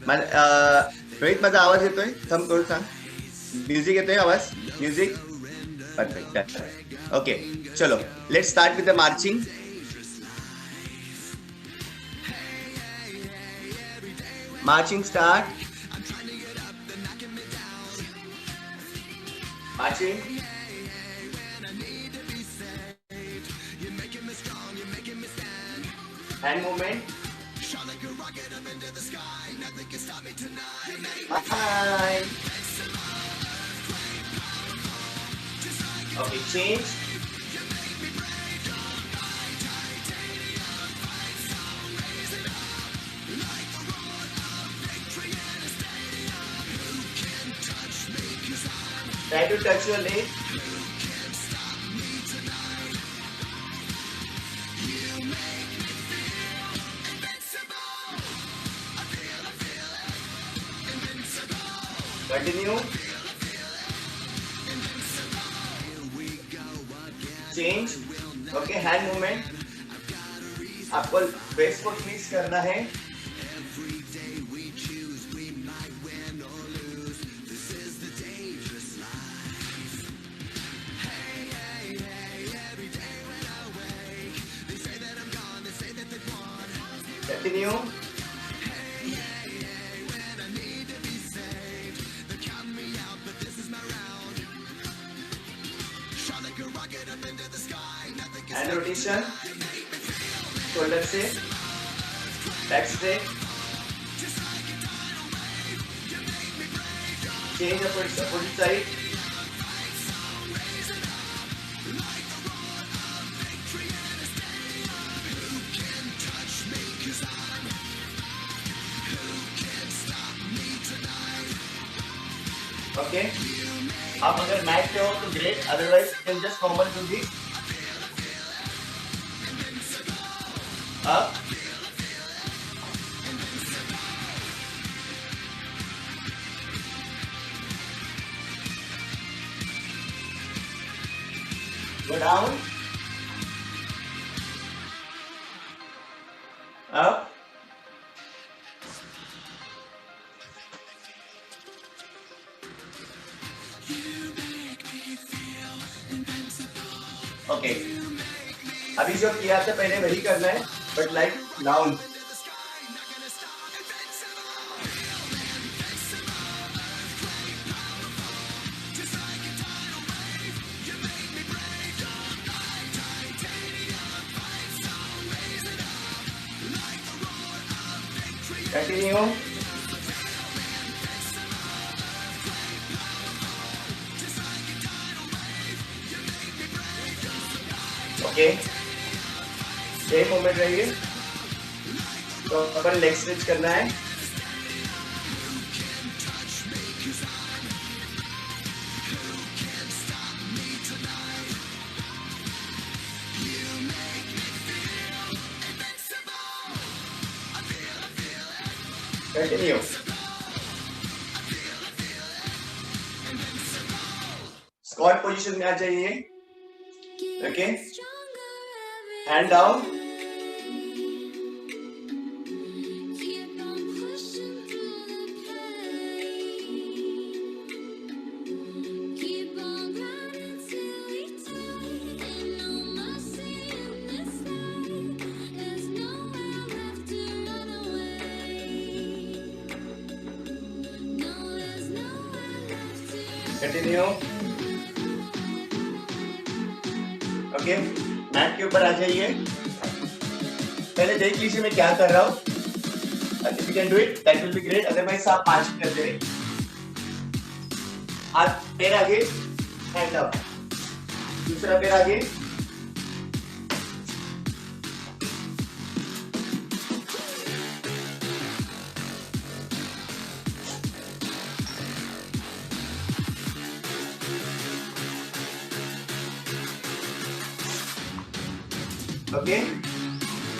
रोहित, माझा आवाज येतोय? थांब थोडं सांग. म्युझिक येतोय, आवाज? Music perfect. ओके, चलो let start with the marching. Marching start. Marching. Hand movement. Bye. Okay, change. Try to touch your leg. Continue. Change. Okay, hand movement. आपको वेस्ट को ट्विस्ट करना है. Continue. Hand rotation. Shoulder से back straight. Change opposite side. Okay. आप अगर mat पे हो तो great, otherwise you can just normal do this. Up. Go down. Up. Okay. अभी जो किया था पहले वही करना है, but like down. Continue. Okay, same movement रहेगी. तो अपन लेग स्ट्रेच करना है. कंटिन्यू. स्क्वाट पोजीशन में आ जाइए. Okay, hand down. Continue. Okay, mat के ऊपर आ जाइए. पहले देख लीजिए मैं क्या कर रहा हूँ. If you can do it, that will be great. Otherwise आप मार्चिंग करते रहिए. हाथ पैर आगे, हैंड अप. दूसरा पैर आगे. Okay,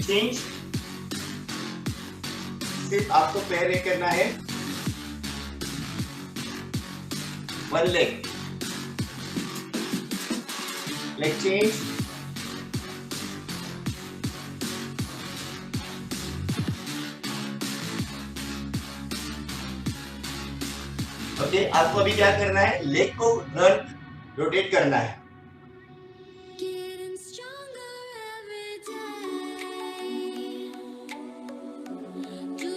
change. सिर्फ आपको पैर ये करना है. One leg. Leg change. Okay, आपको अभी क्या करना है, लेग को रोटेट करना है.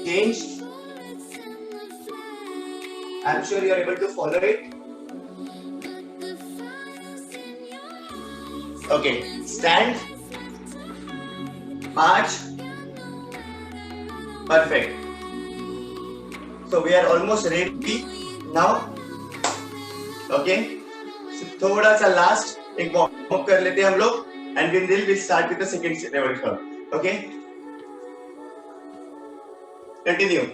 Change. I'm sure you are able to follow it. Okay, stand, march. Perfect. So we are almost ready now. Okay. So थोड़ा सा लास्ट एक वार्म अप कर लेते हैं हम लोग, and then we'll start with the second level curve. Okay. Continue.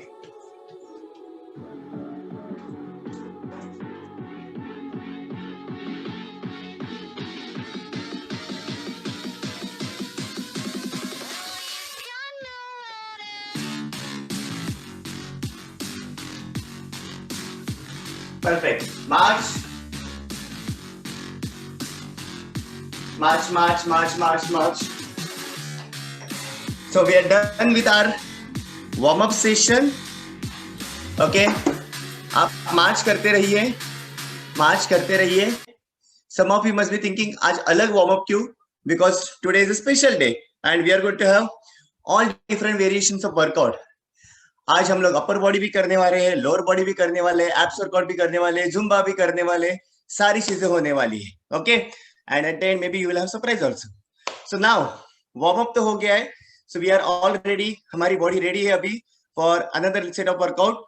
Perfect. March. March, march, march, march, march. So we are done with our warm-up session. Okay. आप मार्च करते रहिए, मार्च करते रहिए. Some of you must be thinking आज अलग warm-up क्यों? Because today is a special day and we are going to have all different variations of workout. आज हम लोग अपर बॉडी भी करने वाले हैं, लोअर बॉडी भी करने वाले हैं, एब्स वर्कआउट भी करने वाले हैं, जुम्बा भी करने वाले हैं, सारी चीजें होने वाली है. Okay, and at the end may be you will have surprise also. So now warm up तो हो गया है. So we are all ready, हमारी बॉडी रेडी है अभी for another set of workout.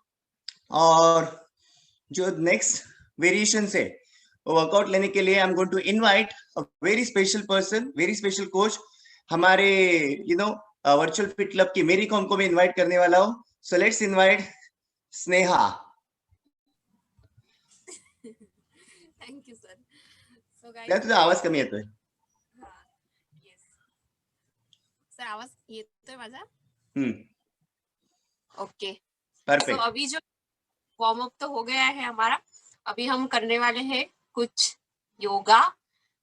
और जो नेक्स्ट वेरिएशन है वर्कआउट लेने के लिए I am going to invite a very special person, very special coach. हमारे वर्चुअल फिट क्लब की मेरी कॉम को मैं इनवाइट करने वाला हूँ. So let's invite Sneha. Thank you, sir. So guys, क्या तुझा आवाज कमी येतोय? Yes. Sir, आवाज येतोय माझा? Okay. Perfect. So अभी जो वार्म अप तो हो गया है हमारा, अभी हम करने वाले हैं कुछ योगा.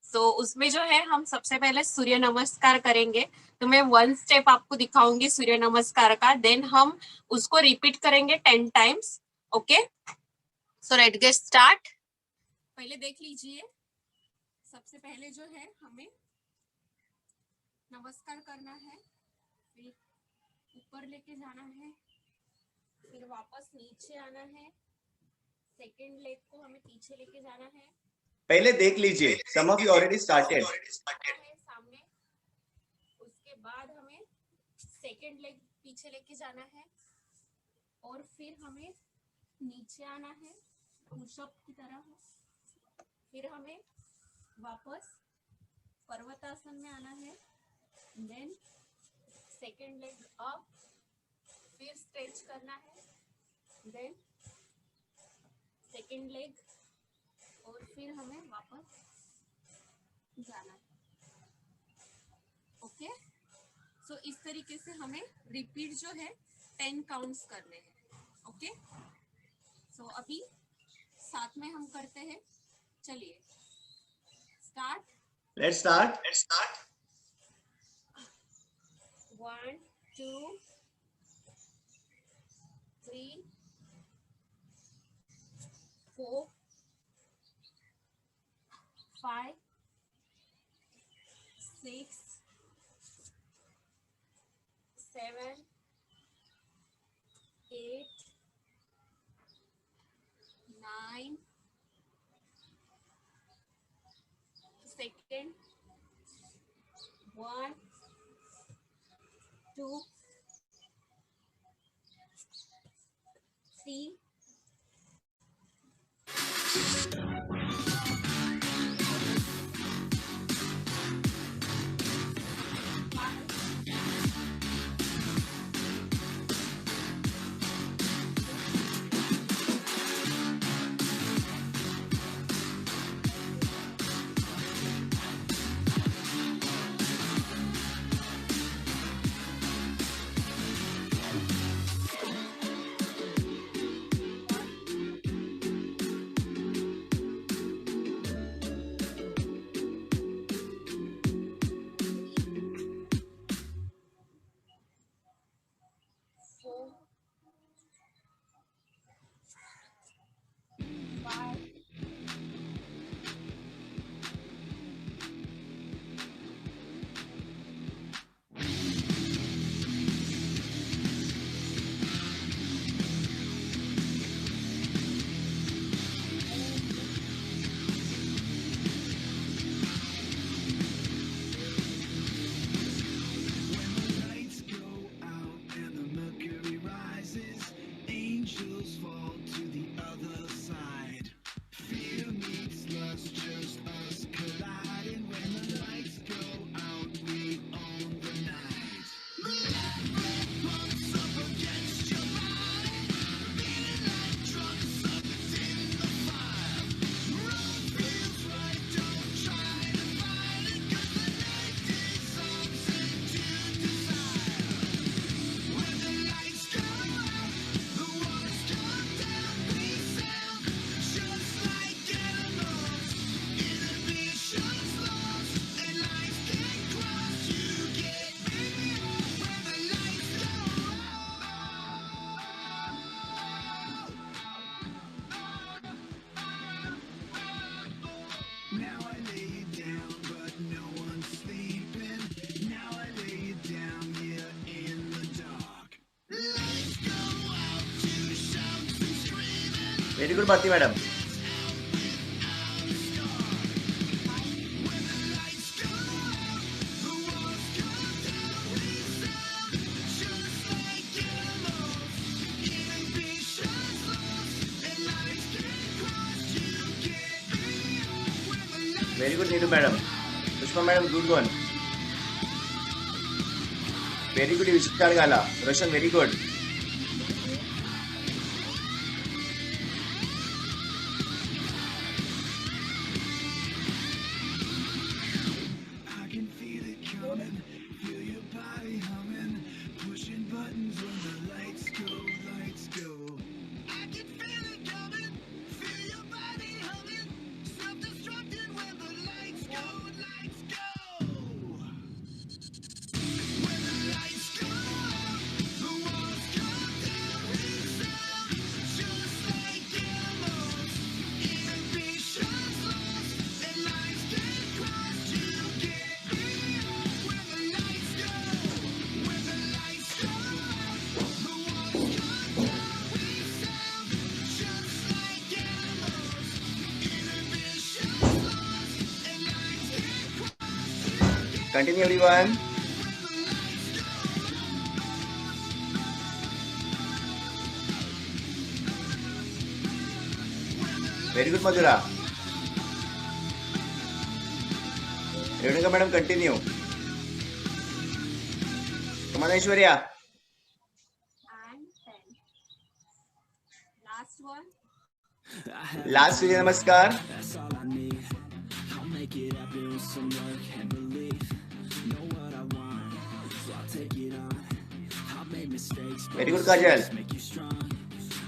So उसमें जो है हम सबसे पहले सूर्य नमस्कार करेंगे. तो मैं 1 स्टेप आपको दिखाऊंगी सूर्य नमस्कार का, देन हम उसको रिपीट करेंगे 10 times. Okay, so let's get start. पहले देख लीजिए, सबसे पहले जो है हमें नमस्कार करना है, फिर ऊपर लेके जाना है, फिर वापस नीचे आना है, सेकंड लेग को हमें पीछे लेके जाना है. पहले देख लीजिए, some of you already started. सामने, उसके बाद हमें सेकंड लेग पीछे लेके जाना है और फिर हमें नीचे आना है पुशअप की तरह. फिर हमें वापस पर्वतासन में आना है, देन सेकंड लेग अप, फिर स्ट्रेच करना है, देन सेकंड लेग और फिर हमें वापस जाना है. ओके, सो इस तरीके से हमें रिपीट जो है 10 काउंट्स करने हैं. ओके, सो अभी साथ में हम करते हैं. चलिए start. Let's start. 1 2 3 4 5 6 7 8 9. Second, 1 2 3 5 very good Bharti madam. Very good Neetu madam. Pushpa madam good one. Very good Vishal Gala. Roshan very good. Continue everyone. Very good Madhura. Renuka madam continue. Come on Aishwarya. And 10. Last one. Last Surya Namaskar. That's all I need. I'll make it happen with some work and belief. Know what I want, so I'll take it on. I've made mistakes, but Very good Kajal. let's make you strong.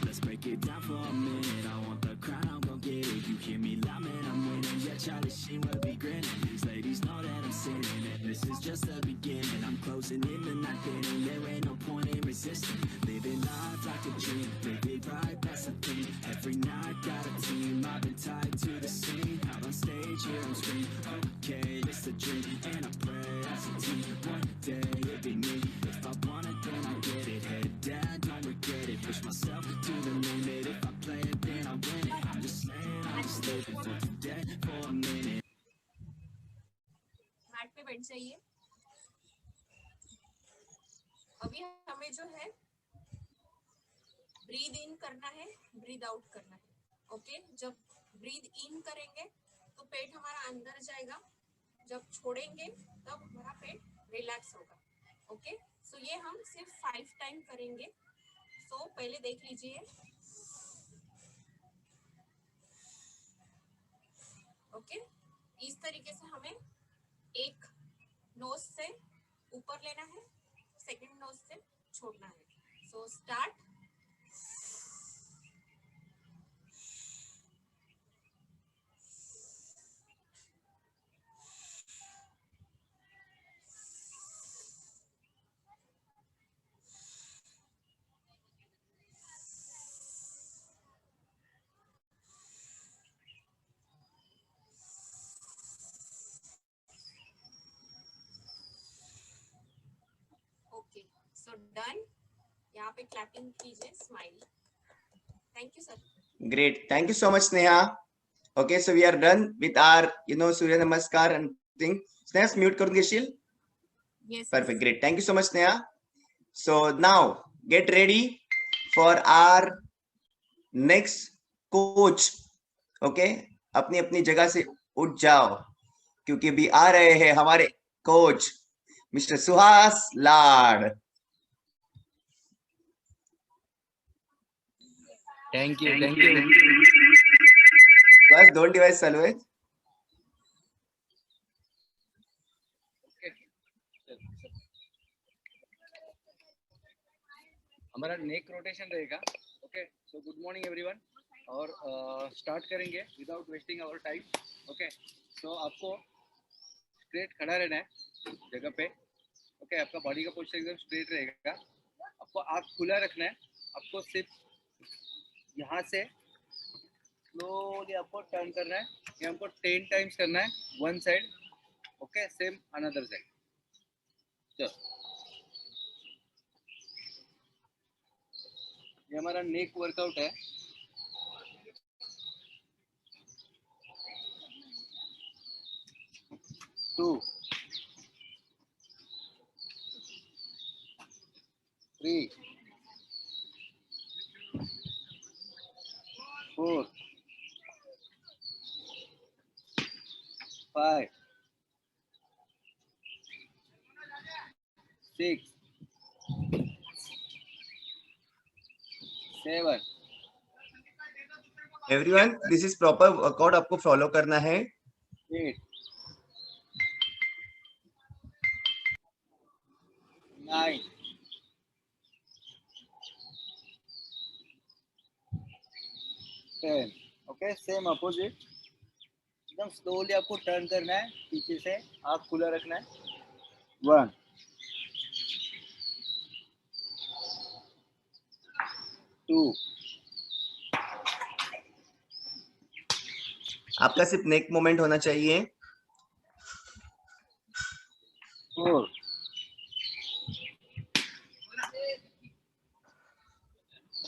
Let's break it down for a minute. I want the crown, I'm gon' get it. You hear me loud, man, I'm winning. Yeah, Charlie Sheen will be grinning. These ladies know that I'm sinning, and this is just the beginning. I'm closing in the night getting. There ain't no point in resisting. Living life like a dream, live it right, that's the thing. Every night got a team, I've been tied to the scene. Out on stage, here on screen. Okay, it's a dream, and I pray as a team. One day it'll be me. If I want it, then I'll get it. Head down, don't regret it. Push myself to the limit. If I play it, then I win it. I'm just saying, I'm just living for today for a minute. Mat पे बैठ जाइए. अभी हमें जो है breathe in करना है, breathe out करना है. ओके, जब ब्रीद इन करेंगे तो पेट हमारा अंदर जाएगा, जब छोड़ेंगे तब हमारा पेट रिलैक्स होगा. ओके, सो ये हम सिर्फ 5 टाइम करेंगे. सो पहले देख लीजिए. ओके, इस तरीके से हमें एक नोज से ऊपर लेना है, सेकंड नोज से छोड़ना है. So start. Okay, so done. यहाँ पे क्लैपिंग कीजिए, smile. Thank you sir. Great. Thank you so much Sneha. Okay, so we are done with our Surya Namaskar and thing. Sneha mute करून घेशील? Yes. Perfect. Great. Thank you so much Sneha. So now get ready for our next coach, okay, अपनी अपनी जगह से उठ जाओ, क्योंकि अभी आ रहे हैं हमारे coach mister Suhas Lad. Thank you. Suhas, 2 device चालू आहेत. हमारा नेक रोटेशन रहेगा. Okay, so good morning everyone. और स्टार्ट करेंगे without wasting our time. Okay, तो आपको स्ट्रेट खड़ा रहना है जगह पे. ओके, आपका बॉडी का पोस्चर एकदम स्ट्रेट रहेगा. आपको आँख खुला रखना है. आपको सिर्फ यहाँ से स्लोली आपको टर्न करना है. ये हमको 10 टाइम्स करना है one side. Okay, same another side. चलो, ये हमारा नेक वर्कआउट है. 2, 3, 4, 5, 6, 7, everyone, this is proper workout, आपको फॉलो करना है. 8, 9, 10. Okay, same opposite. एकदम स्लोली आपको टर्न करना है पीछे से. आँख खुला रखना है. 1, 2, आपका सिर्फ नेक मोमेंट होना चाहिए. 4,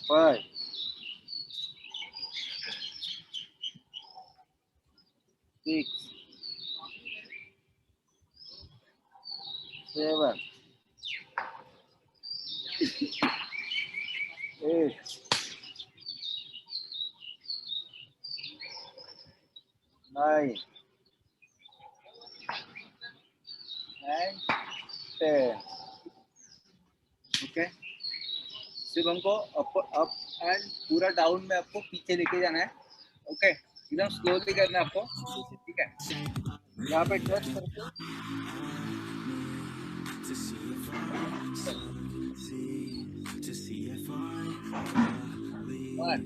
5, 6, 7, 8, 9, and 10. ओके, सिर्फ हमको अप एंड पूरा डाउन में आपको पीछे लेके जाना है. ओके, एकदम स्लोली करना है आपको. ठीक है, यहाँ पे टच करके one,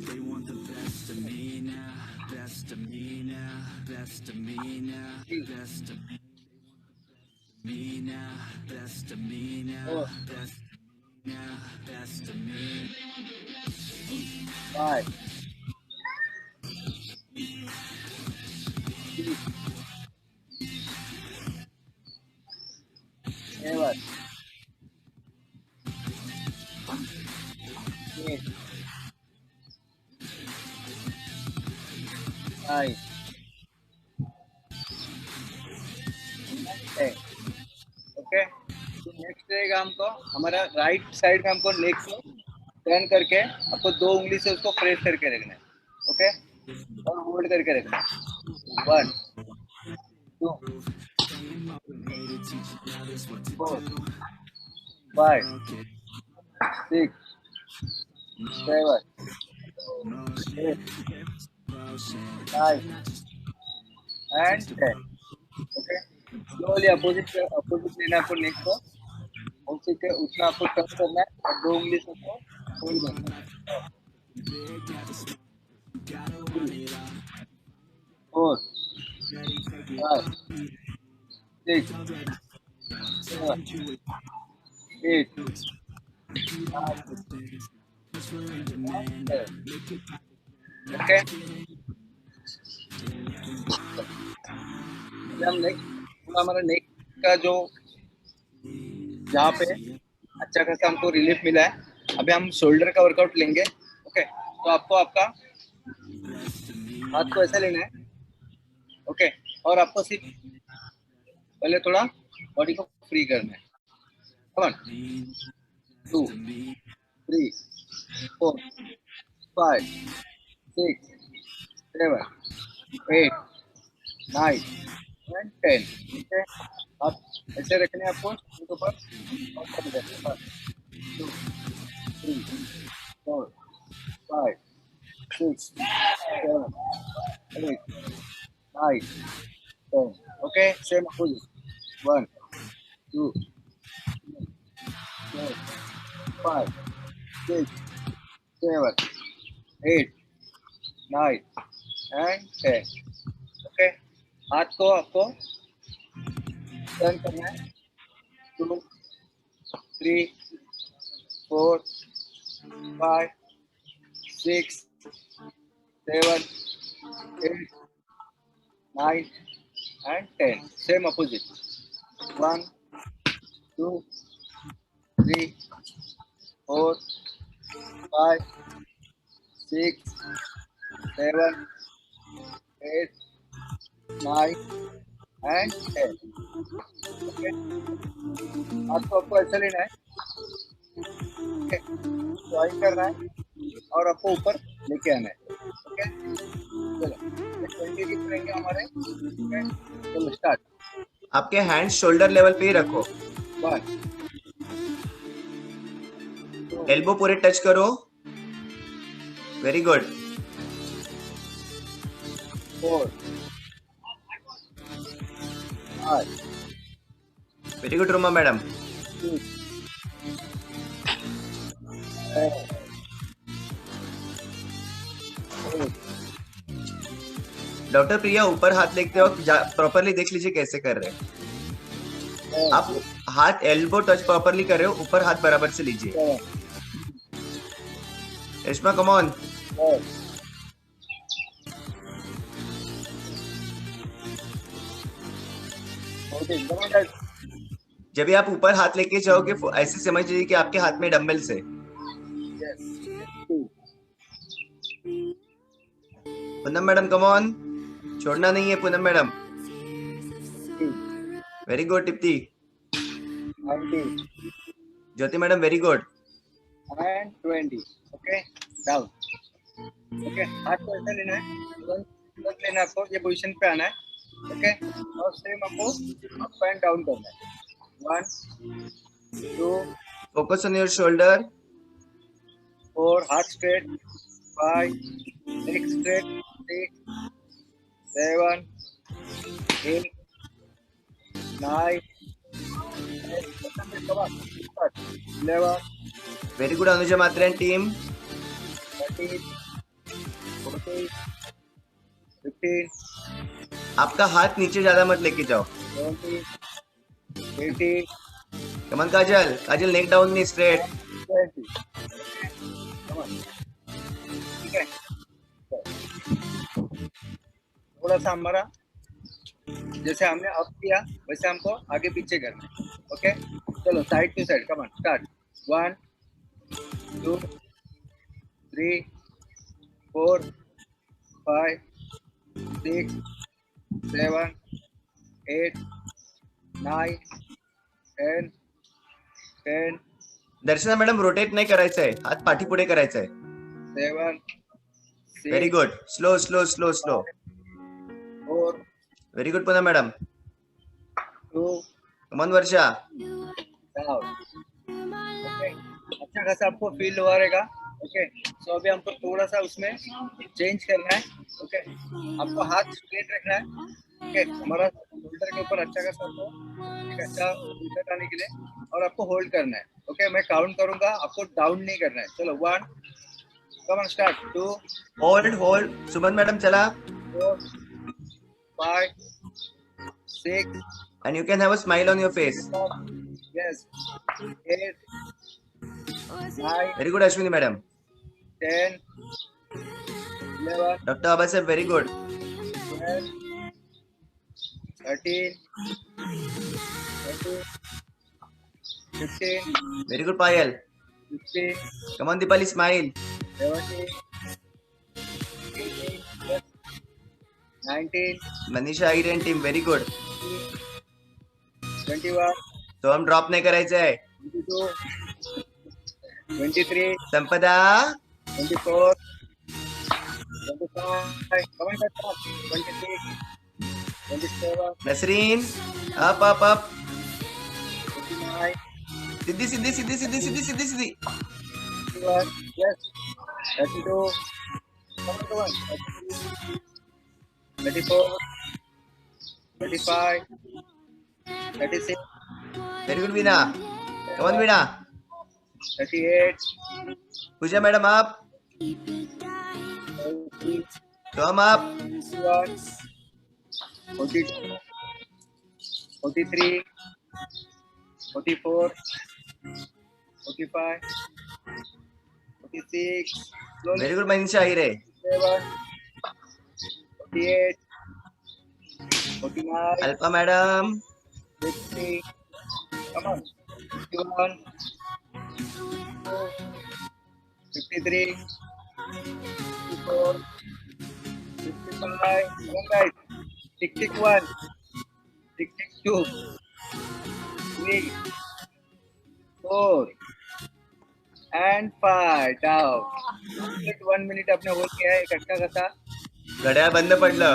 They want the best of me now, best of me now, best of me now, best of me now, best of me now, best of me now, best of me. 5, 6, 7, 8, 9, 10. Okay, तो next रहेगा हमको हमारा right side में हमको नेक को turn करके आपको 2 उंगली से उसको प्रेस करके रखना है. ओके, और होल्ड करके रखना है. 1, 2, 4, 5, 6, 7, 8, 9, and 10. ओके, स्लोली अपोजिट लेना आपको नेक को. उसी के उतना आपको टच करना है और 2 उंगली से उसको होल्ड करना है. 4, 5, 6, 7, 8, 9, 10. ओके, हम नेक्स्ट पूरा हमारा नेक का जो जहाँ पे अच्छा खासा हमको रिलीफ मिला है, अभी हम शोल्डर का वर्कआउट लेंगे. ओके, तो आपको आपका हाथ को ऐसे लेना है. ओके, और आपको सिर्फ पहले थोड़ा बॉडी को फ्री करना है. Come on. 2, 3, 4, 5, 6, 7, 8, 9 and 10. ठीक है, आप ऐसे रखने हैं आपको इसके ऊपर और कर देते हैं. 1, 2, 3, 4, 5, 6, 7, 8, 9, 10. Okay, same opposite. 1, 2, 3, 4, 5, 6, 7, 8, 9 and 10. Okay, हाथ को आपको टर्न करना है. 2, 3, 4, 5, 6, 7, 8, 9 and 10. Same opposite. 1, 2, 3, 4, 5, 6, 7, 8, 9 and 10. Okay, आपको ऐसा लेना है. ज्वाइन करना है और आपको ऊपर लेके आना है. ओके, चलो 20 डिप रहेंगे हमारे. ओके, चलो स्टार्ट. आपके हैंड्स शोल्डर लेवल पे ही रखो. 1, 2, एल्बो पूरे टच करो. Very good. 4, 5, very good Roma madam. 6, 7, 8, doctor Priya ऊपर हाथ लेते हो प्रॉपरली देख लीजिए कैसे कर रहे हैं. 9, आप हाथ एल्बो टच प्रॉपरली कर रहे हो. ऊपर हाथ बराबर से लीजिए. 7, Reshma come on. 8, 14. Come on, guys. जब भी आप ऊपर हाथ लेके जाओगे ऐसे समझ लीजिए कि आपके हाथ में डंबल्स है. Yes. 2, Poonam madam come on. छोड़ना नहीं है Poonam madam. 3, very good Tipti. 19 Jyoti madam very good. and 20. Okay, down. Okay, हाथ को ऐसा लेना है. तुरंत लेना है आपको. ये पोजीशन पे आना है. ओके, और सेम आपको अप एंड डाउन करना है. 1, 2, फोकस ऑन योर शोल्डर. 4, हाथ straight. 5, 6 straight. 6, 7, 8, 9, 11, very good Anuja मात्रेन टीम. 13, 14, 15, आपका हाथ नीचे ज्यादा मत लेके जाओ. 17, 18, कमन काजल. काजल नेक डाउन नहीं स्ट्रेट. 20. Come on. ठीक है, थोड़ा सा हमारा जैसे हमने अप किया वैसे हमको आगे पीछे करना है. ओके, चलो side to side. Come on start. 1, 2, 3, 4, 5, 6, 7, 8, 9, 10, 10, Darshana madam rotate नाही करायचंय. हात पाठी पुढे करायचा आहे. 7, 6, very good. Slow slow slow slow. 4, very good पुन्हा मॅडम. 2, कमन वर्षा. डाउन. ओके, अच्छा खासा आपको फील हुआ रहेगा. ओके, सो अभी हमको थोड़ा सा उसमें चेंज करना है. ओके, आपको हाथ स्ट्रेट रखना है. ओके, हमारा शोल्डर के ऊपर अच्छा खासा आपको एक अच्छा रिजल्ट आने के लिए और आपको होल्ड करना है. ओके, मैं काउंट करूंगा, आपको डाउन नहीं करना है. चलो 1, कम on start. 2, hold hold. Suman madam चला. 4, 5, 6, and you can have a smile on your face. yes, 8, 9, Very good Ashwini madam. 10, 11, Dr. Abasef very good. 12, 13, 14, 15, Very good Payal. 16, Come on Dipali, smile. 17, 18, 19, Manisha Irene team very good. 21, So हम drop नाही करायचं आहे. 22, 23, संपदा 24, 25, come on, 26, 27, Nasreen up 29, Siddhi Siddhi Siddhi Siddhi Siddhi Siddhi Siddhi 31, yes, 32, come on, 34, 35, 36, very good Veena come on Veena 38, Pooja madam आप 40, Tom आप 41, 42, 43, 44, 45, 46, slowly, very good Manisha Hire 47, 48, 49, Alpa madam 50, come on, 51, 52, 53, 54, 55, come on guys, 61, 62, 3, 4, and 5, down. 1 minute आपने hold किया है इकट्ठा कसा घड्याळ बंद पडलं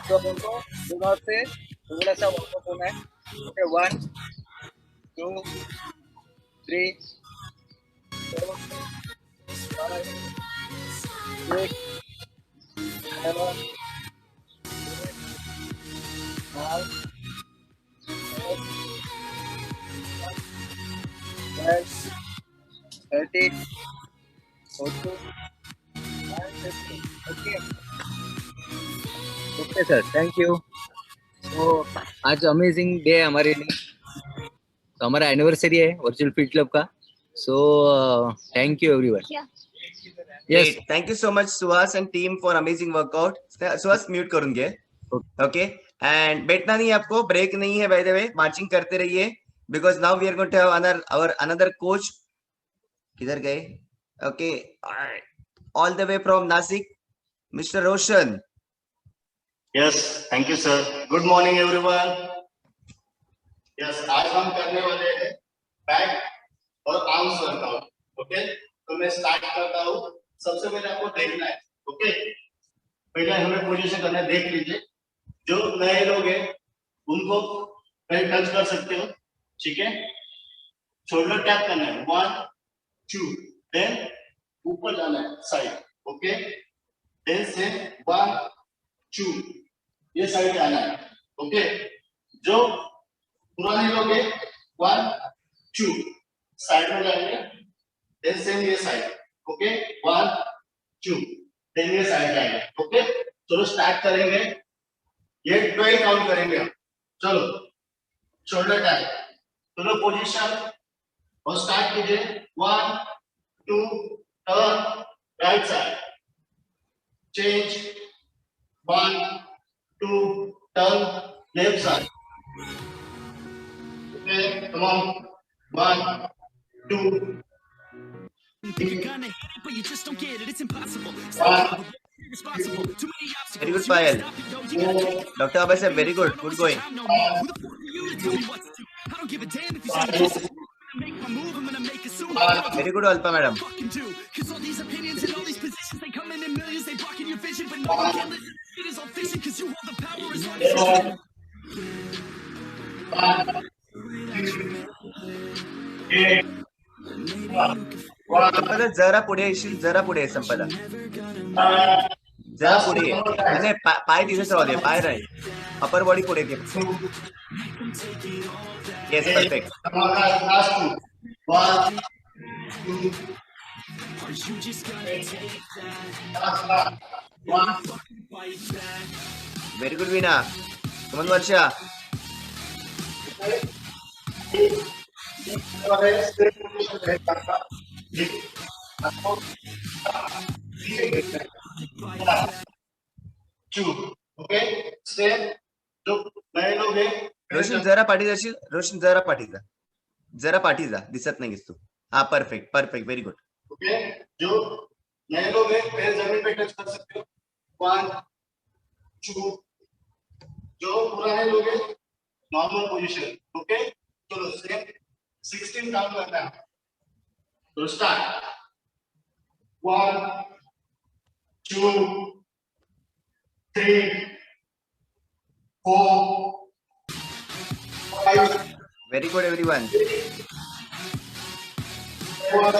तो हमको दोनों से थोड़ा सा वार्म होना है okay 1 2 3 4 5 6 7 8 9 10 13 14 and 15 okay okay sir thank you तो आज अमेजिंग डे है हमारे लिए तो हमारा एनिवर्सरी है वर्चुअल फील्ड क्लब का so thank you everyone yes Great. Thank you so much, Suhas and team for amazing workout. Suhas mute करून घे. Okay. And बैठना नहीं है आपको, ब्रेक नहीं है by the way. मार्चिंग करते रहिए. Because now we are going to have another coach. किधर गए? Okay. All the way from Nasik, Mr. Roshan. Yes thank you sir good morning everyone yes आज हम करने वाले हैं बैक और आर्म्स वर्कआउट ओके तो मैं स्टार्ट करता हूँ सबसे पहले आपको देखना है ओके पहले हमें पोजीशन करना है देख लीजिए जो नए लोग हैं उनको पहले टच कर सकते हो ठीक है शोल्डर टैप करना है 1 2 देन ऊपर जाना है साइड ओके देन से 1 2 ये साइड आना है ओके जो पुराने लोग हैं 1 2 साइड में जाएंगे देन सेम ये साइड ओके 1 2 देन ये साइड जाएंगे ओके चलो स्टार्ट करेंगे ये 12 काउंट करेंगे हम चलो शोल्डर टैप चलो पोजीशन और स्टार्ट कीजिए 1 2 turn right side change 1 2 turn left side okay come on 1 2 You're gonna hit it, but you just don't get it. It's impossible. 1 Responsible. Too many obstacles. Very good, You Payal. can't stop it, yo. You gotta get it. Dr. Abbas, very good. Good going. Time no more. Who the fuck are you to tell me what to do? I don't give a damn if you say this. I'm gonna make my move. I'm gonna make it soon. I don't Very good, Alpa madam. fucking do. Cause all these opinions and all these positions, they come in millions. They blocking your vision, but no one can listen. It is all fiction, cause you hold the power as long as you संपदा जरा पुढे येशील जरा पुढे ये, संपदा जरा पुढे ये. नाही पाय तिथेच राहू दे पाय राहील अपर बॉडी पुढे घे yes perfect come on guys last two 1 2 last 1 very good Veena come on Varsha okay step जो नए लोग हैं रोशन जरा पाठी जाशील रोशन जरा पाठी जा दिसत नाहीस तू हा perfect perfect very good okay जो नए लोग हैं पैर जमीन पे टच कर सकते हो 1 2 जो पुराने लोग हैं नॉर्मल पोजीशन ओके चलो स्टेप 16 काउंट करना है। तो start 1 2 3 4 5 very good everyone. 7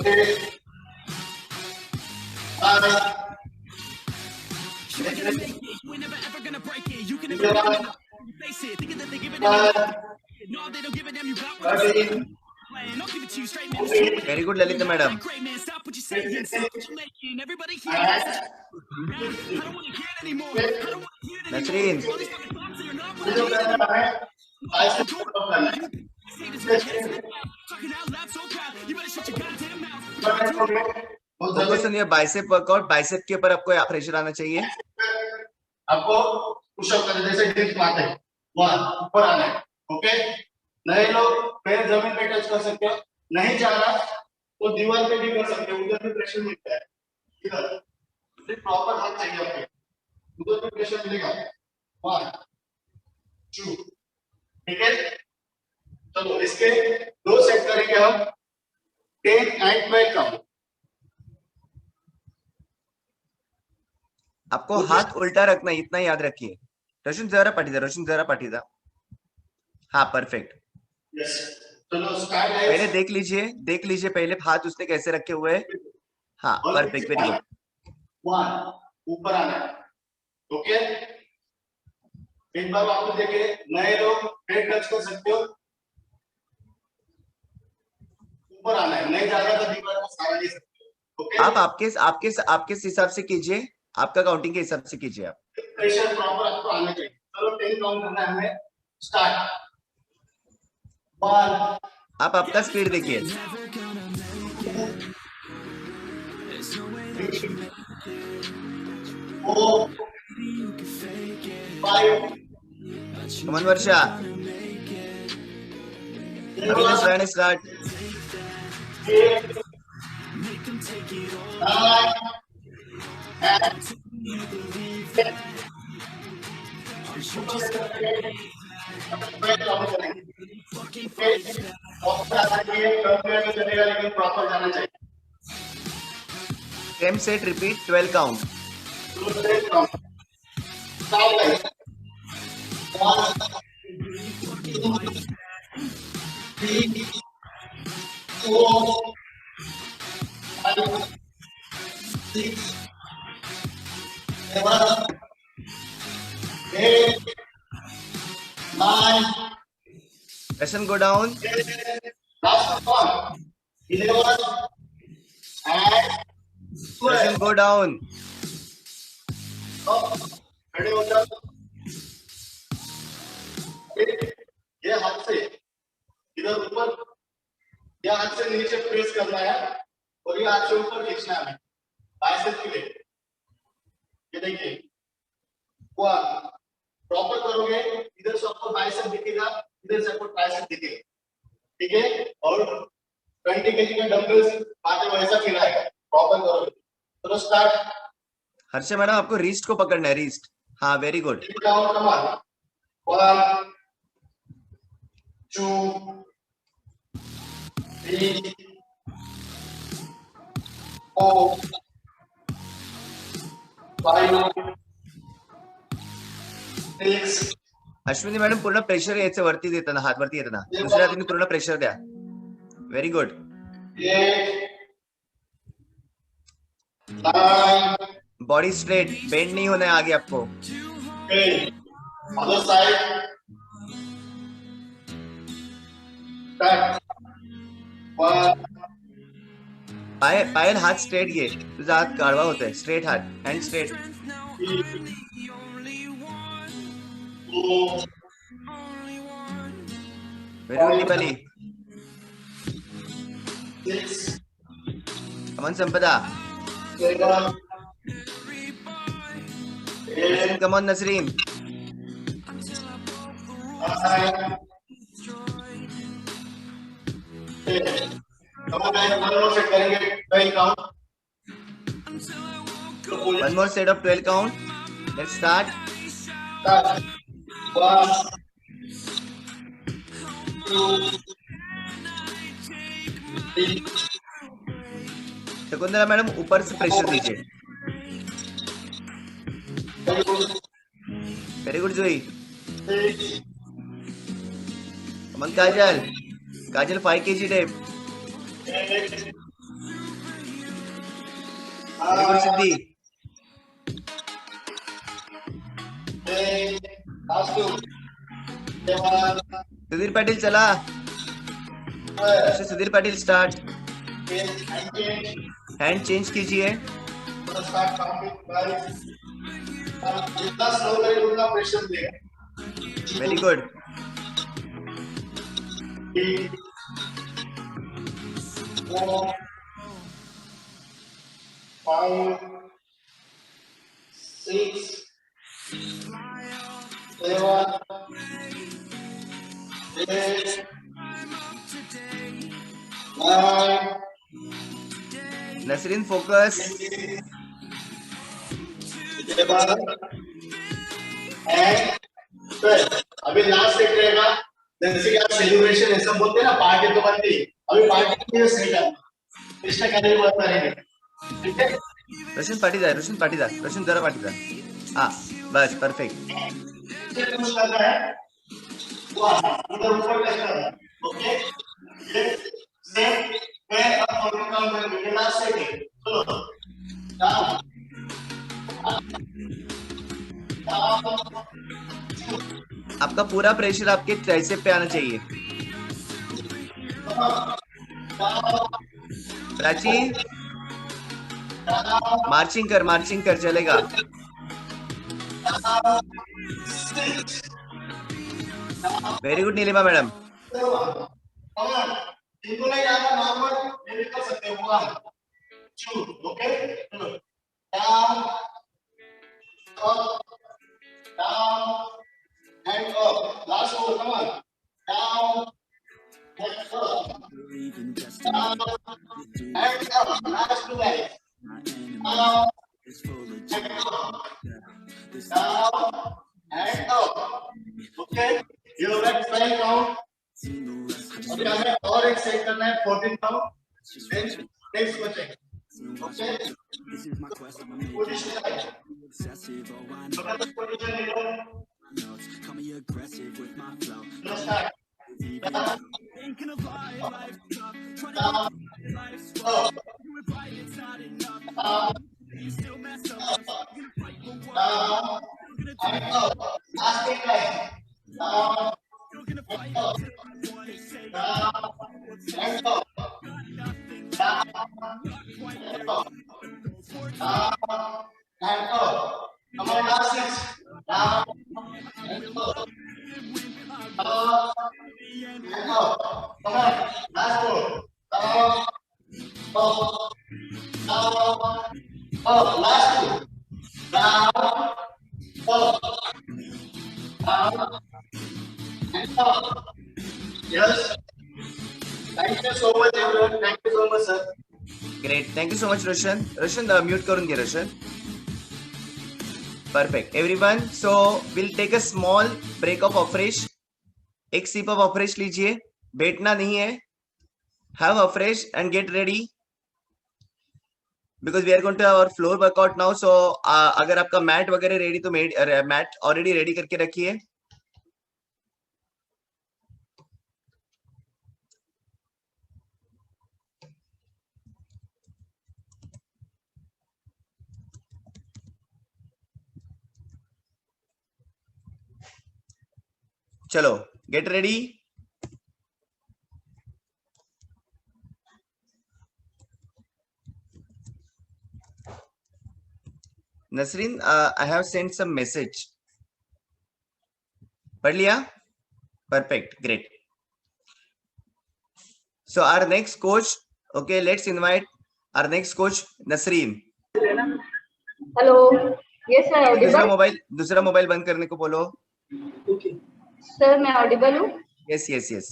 8 9 You ain't gonna make it. You ain't never ever gonna break it. You can never Yeah. face it. Thinking that they give it to you. No, they don't give it them. You got what they say. 13 Playing. I'll give it to you straight, man. Very good Lalita madam. Great man, stop what you're saying. Stop what you're making. Everybody here. I don't want to hear it anymore. I don't want to hear it anymore. Nasreen All these fucking thoughts that are not जो करना है 5 से stop करना है। talking out loud so proud. You better shut your goddamn mouth. बहुत focus जल्दी on your bicep workout. Bicep के ऊपर आपको प्रेशर आना चाहिए। आपको पुशअप करने जैसे डिप्स मारते हैं 1 ऊपर आना है। ओके, नए लोग पैर जमीन पे टच कर सकते हो, नहीं जा रहा तो दीवार पे भी कर सकते हो, उधर भी प्रेशर मिलता है। इधर प्रॉपर हाथ चाहिए आपके, उधर भी प्रेशर मिलेगा। 1 2 ठीक है। चलो इसके 2 सेट करेंगे हम 10 एंड 12 काउंट। आपको हाथ उल्टा रखना है, इतना याद रखिए। रोशन जरा पाटीदा। हाँ परफेक्ट। यस, चलो स्टार्ट पहले देख लीजिए पहले हाथ उसने कैसे रखे हुए हैं। हाँ परफेक्ट, वेरी गुड। 1 ऊपर आना है। ओके, एक बार आपको देखे, नए लोग पैर टच कर सकते हो, ऊपर आना है, नहीं जा रहा तो दीवार को सहारा ले सकते हो। ओके, आप आपके हिसाब से कीजिए, आपका काउंटिंग के हिसाब से कीजिए आप। प्रेशर प्रॉपर आपको आना चाहिए। चलो 10 काउंट करना है हमें। स्टार्ट 1 आप आपका स्पीड देखिए। 4 5 कमन वर्षा, अभी स्टार्ट। 8 9 चलेगा, लेकिन प्रॉपर जाना चाहिए। 10 set repeat 12 count. 9 Pressure go down. last one 11 and 12 Pressure go down. खड़े हो जाओ। ये हाथ से इधर ऊपर, ये हाथ से नीचे प्रेस करना है और ये हाथ से ऊपर खींचना है बाइसेप के लिए। ये देखिए 1 प्रॉपर करोगे, इधर से आपको बाइसेप दिखेगा, इधर से आपको ट्राइसेप दिखेगा। ठीक है, और 20 kg का डंबल्स आगे वैसा खिलाएगा, प्रॉपर करोगे। चलो स्टार्ट। हर्षा मैडम आपको रिस्ट को पकड़ना है, रिस्ट। हाँ वेरी गुड। 1 2 3 4 5 6 अश्विनी मॅडम पूर्ण प्रेशर यायचं वरती देताना, हात वरती येताना दुसऱ्या हाताने पूर्ण प्रेशर द्या। Very good. 9 body straight, bend नहीं होना है आगे आपको। अदर साइड स्टार्ट 1 पायल हात स्ट्रेट घे, तुझा हात गाढवा होतोय, स्ट्रेट हात, hand straight. 2 very good Deepali. 6 कमन संपदा, 7 8 कमन नसरीन। 9 करेंगे 12 count. One more set of 12 count. Let's start. 1 Shakuntala madam ऊपर से प्रेशर दीजिए। वेरी गुड जोई। कमन काजल, काजल 5 kg टेप। वेरी गुड सिद्धि। सुधीर पाटिल चला। Sudhir Patil start. Hand change कीजिए। जितना स्लो करेगा उतना प्रेशर देगा। Very good. 4 5 6 7 8 9 नसरीन फोकस। अभी लास्ट सेट रहेगा, जैसे कि आप सेलिब्रेशन ऐसा बोलते हैं ना, पार्टी तो बनती, अभी पार्टी के लिए सेट है, इसका करने की बात करेंगे, ठीक है? रोशन पाटीदार, रोशन पाटीदार, रोशन जरा पाटीदार। हाँ बस परफेक्ट। करना है उधर ऊपर करना है, ओके? ये सेम मैं अब फॉर्मूला काउंट करेंगे, लास्ट सेट है, चलो डाउन आपका पूरा प्रेशर आपके ट्राइसेप पे आना चाहिए। प्राची मार्चिंग कर चलेगा। Very good Neelima madam. इनको नहीं आता नॉर्मल ये भी कर सकते हो, 1 2 ओके, चलो down up down and up, last one, come on, down and up, down and up, last 2 guys, down and up, down and up, okay, your next 5 count, अभी हमें और एक सेट करना है 14 count, then next question, okay, position right. Call me aggressive with my flow. Thinking of life tough, trying to get life's rough. You reply it's not enough. You still mess up. You're gonna fight for what? You're gonna Last week, guys. You're gonna fight until what they say. And up. And up. Come on, last 6. Down. And up. And up. Come on, last 4. Down. Up. Down. Up. Last 2. Down. Up. Down. And up. Yes. Thank you so much, everyone. Thank you so much, sir. Great, thank you so much Roshan. Roshan mute करून घे Roshan. Perfect everyone. So will take a small break of afresh. एक sip of afresh लीजिए, बैठना नहीं है. Have afresh and get ready because we are going to our floor workout now. So अगर आपका mat वगैरह रेडी तो मैट ऑलरेडी रेडी करके रखिए. चलो get ready. Nasreen I have send some message. पढ़ लिया? Perfect, great. So our next coach, okay, let's invite our next coach Nasreen. Hello. Yes sir, audible. दूसरा मोबाइल बंद करने को बोलो. सर मैं ऑडिबल हूँ? Yes yes yes.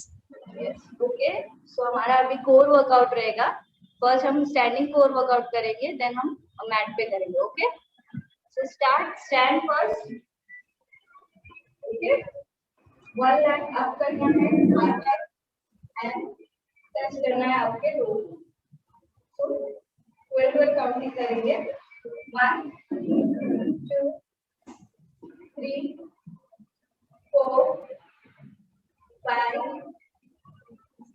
Okay. So हमारा अभी कोर वर्कआउट रहेगा. फर्स्ट हम स्टैंडिंग कोर वर्कआउट करेंगे, देन हम मैट पे करेंगे. Okay. So start, stand first. Okay. 1 lakh up करना है 1 लाख एंड टच करना है आपके 2 तो 12 काउंटिंग करेंगे 1 2 3 4 5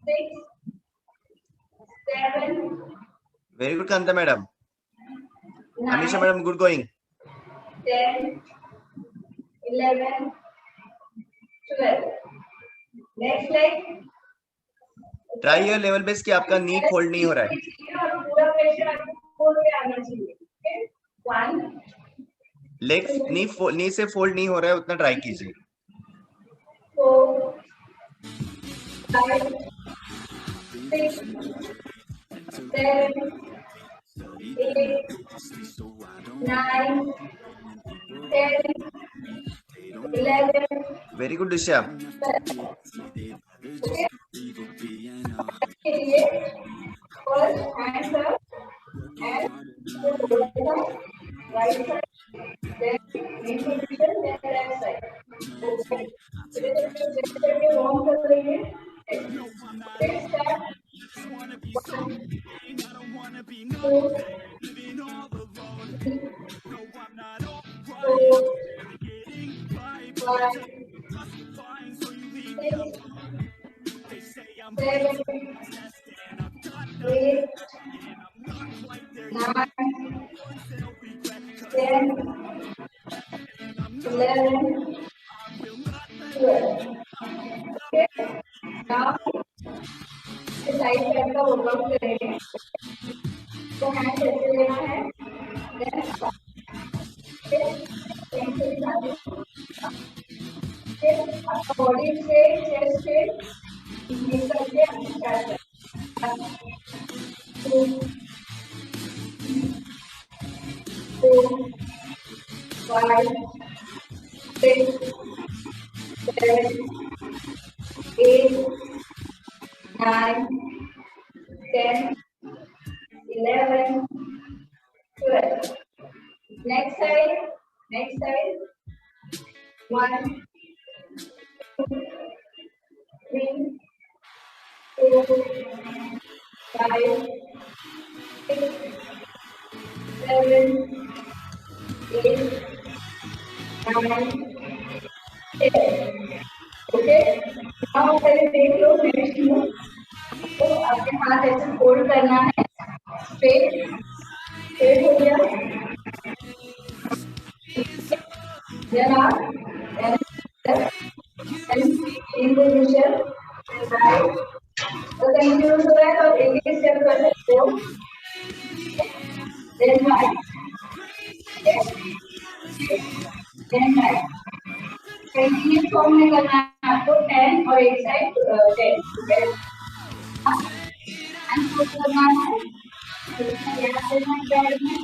6 7 very good Kanta madam. 9 Amisha madam, good going. 10 11 12 next like try your level best कि आपका नी फोल्ड नहीं हो रहा है. और पूरा प्रेशर आपको कोर पे आना चाहिए ओके 1 लेग नी से फोल्ड नहीं हो रहा है, उतना ट्राई कीजिए. 4 5 6 7 8 9 10 11 वेरी गुड दिशा. ओके के लिए first hands up and right side then in position then left side okay जैसे करके वार्म कर लेंगे फिर स्टार्ट साइड पैर का वर्कआउट करेंगे तो हैंड ऐसे लेना है आपका बॉडी से चेस्ट से नीचे करके स्टार्ट करें 2 4 5 6 7 8 9 10 11 12 next side 1 2 3 4 5 6 7 8 9 10 ओके नाउ पहले देख लो नेक्स्ट मूव तो आपके हाथ ऐसे फोल्ड करना है स्ट्रेट हो गया then up and in position right तो कंटिन्यूस हो रहा है तो एक एक स्टेप कर सकते हो then right then right continuous form में करना है आपको 10 और एक साइड 10 ओके एंड फोल्ड करना है यहाँ से ना पैर में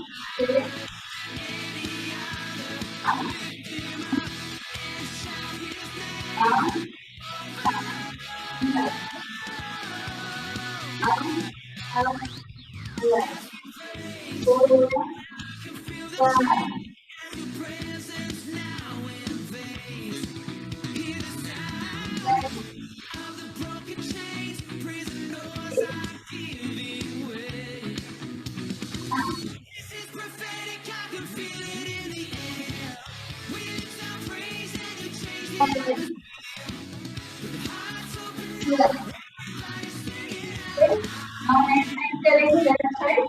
Now next time telling left side.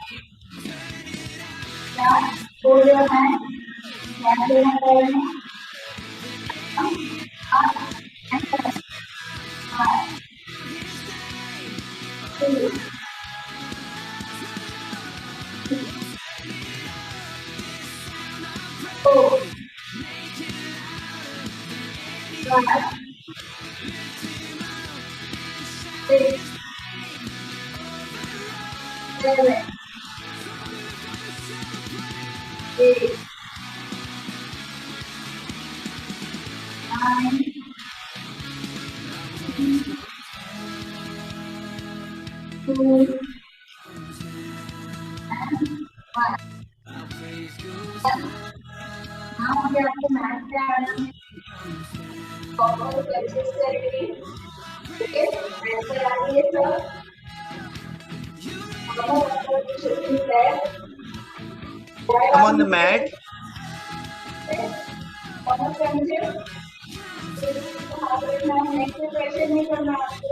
Yeah, hold your hand. Hand in hand करना. Up and down. 2 4 5 6 7 8 9 2 and 1 now अभी आपको मैट पे आना है प्रॉपर कंसिस्टेंटली, ओके, आंसर आ रही है sir, Come on the mat. Next pressure नहीं करना आपको,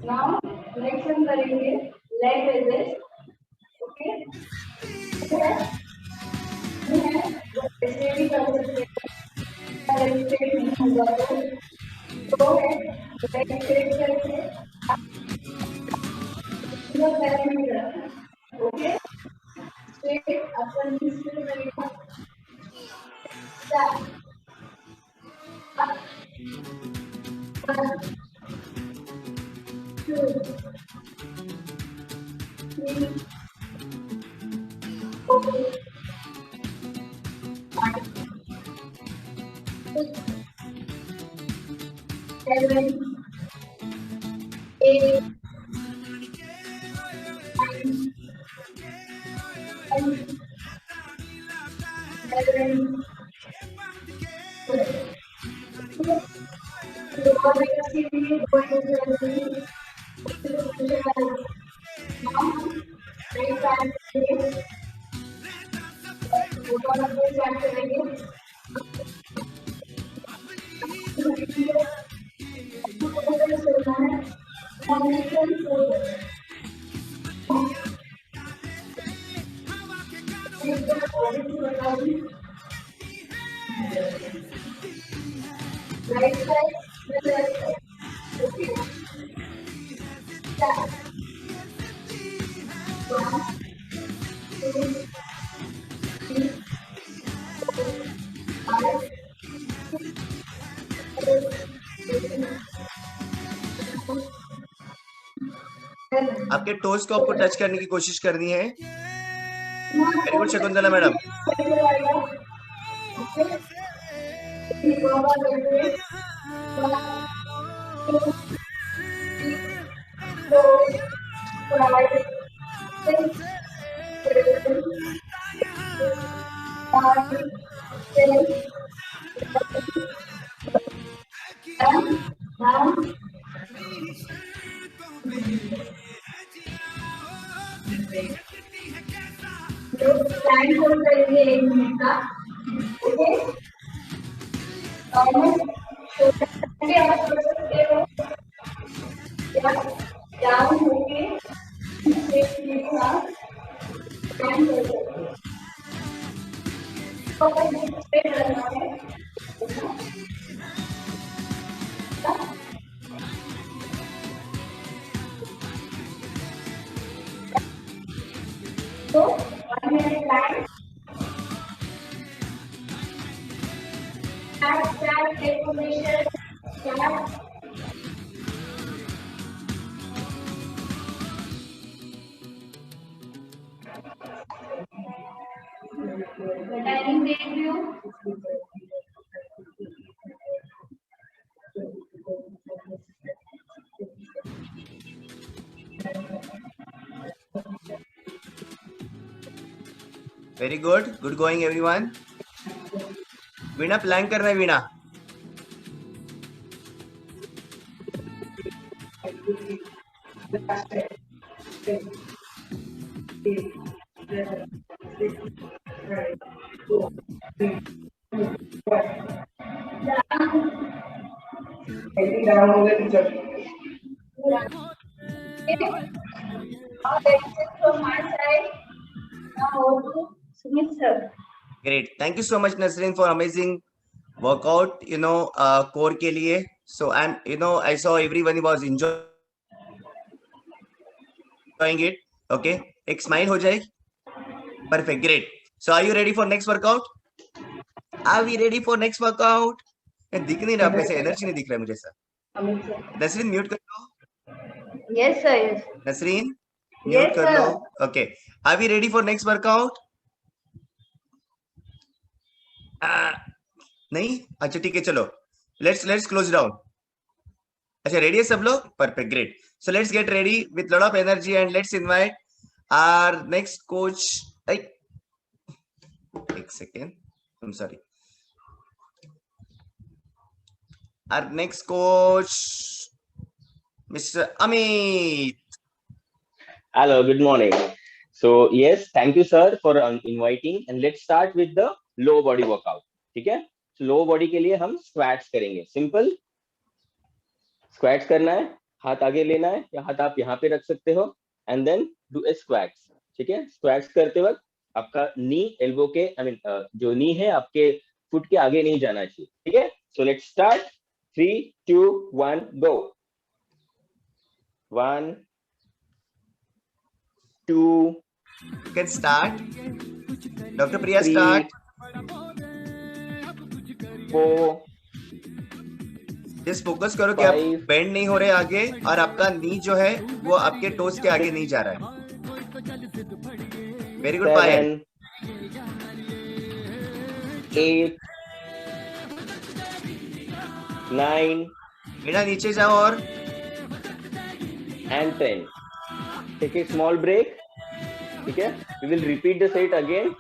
Now next हम करेंगे leg raises, okay? ऐसे भी कर सकते हैं, ऐसे नहीं होगा तो leg straight करके इधर पैर में रखना, okay? Straight अपन नीचे करेंगे, start, up, 1, 2, 3, 4, 5, 6, 7, 8, 9, 10, 11, 12. Right side, the left side. Okay. Start. 1, 2, 3, 4, 5, 6, 7, 8, आपके टोज को आपको टच करने की कोशिश करनी है। Very good Shakuntala madam. Time hold करेंगे 1 मिनट का, ओके? और आप कर सकते हो या डाउन होके 1 मिनट का टाइम कर सकते हो। तो अगर स्ट्रेट करना है तो 1 minute time, start take position, very good, good going everyone. Veena plan कर रहा है वीणा। From my side, now over to Sumit sir. Great. Thank you so much, Nasreen, for amazing workout, core के लिए. So I saw everyone was enjoying it. Okay. एक smile हो जाए. Perfect. Great. So are you ready for next workout? Are we ready for next workout? दिख नहीं रहा, आप में से एनर्जी नहीं दिख रहा है मुझे सर. नसरीन म्यूट कर लो. Yes sir. Yes. Nasreen Yes, mute कर लो. sir. Okay. Are we ready for next workout? नहीं. अच्छा ठीक है, चलो. Let's close down. अच्छा रेडी है सब लोग? Perfect. Great. So let's get ready with lot of energy and let's invite our next coach. एक second. I'm sorry. Our next coach, Mr. Amit. Hello, good morning. So yes, thank you sir for inviting and let's start with the low body workout. ठीक है? So low body के लिए हम squats करेंगे. Simple. Squats करना है, हाथ आगे लेना है या हाथ आप यहाँ पे रख सकते हो and then do a squats. ठीक है? Squats करते वक्त आपका knee elbow के जो knee है आपके foot के आगे नहीं जाना चाहिए. ठीक है? So let's start. 3, 2, 1, go. 1, 2. You can start. Dr. Priya, 3, start. 4. Just focus करो कि आप बेंड नहीं हो रहे आगे और आपका नी जो है वो आपके टोस के आगे नहीं जा रहा है. वेरी गुड पायल. 8, 9 मीना नीचे जाओ और and 10. Take a small break. ठीक है? We will repeat the set again.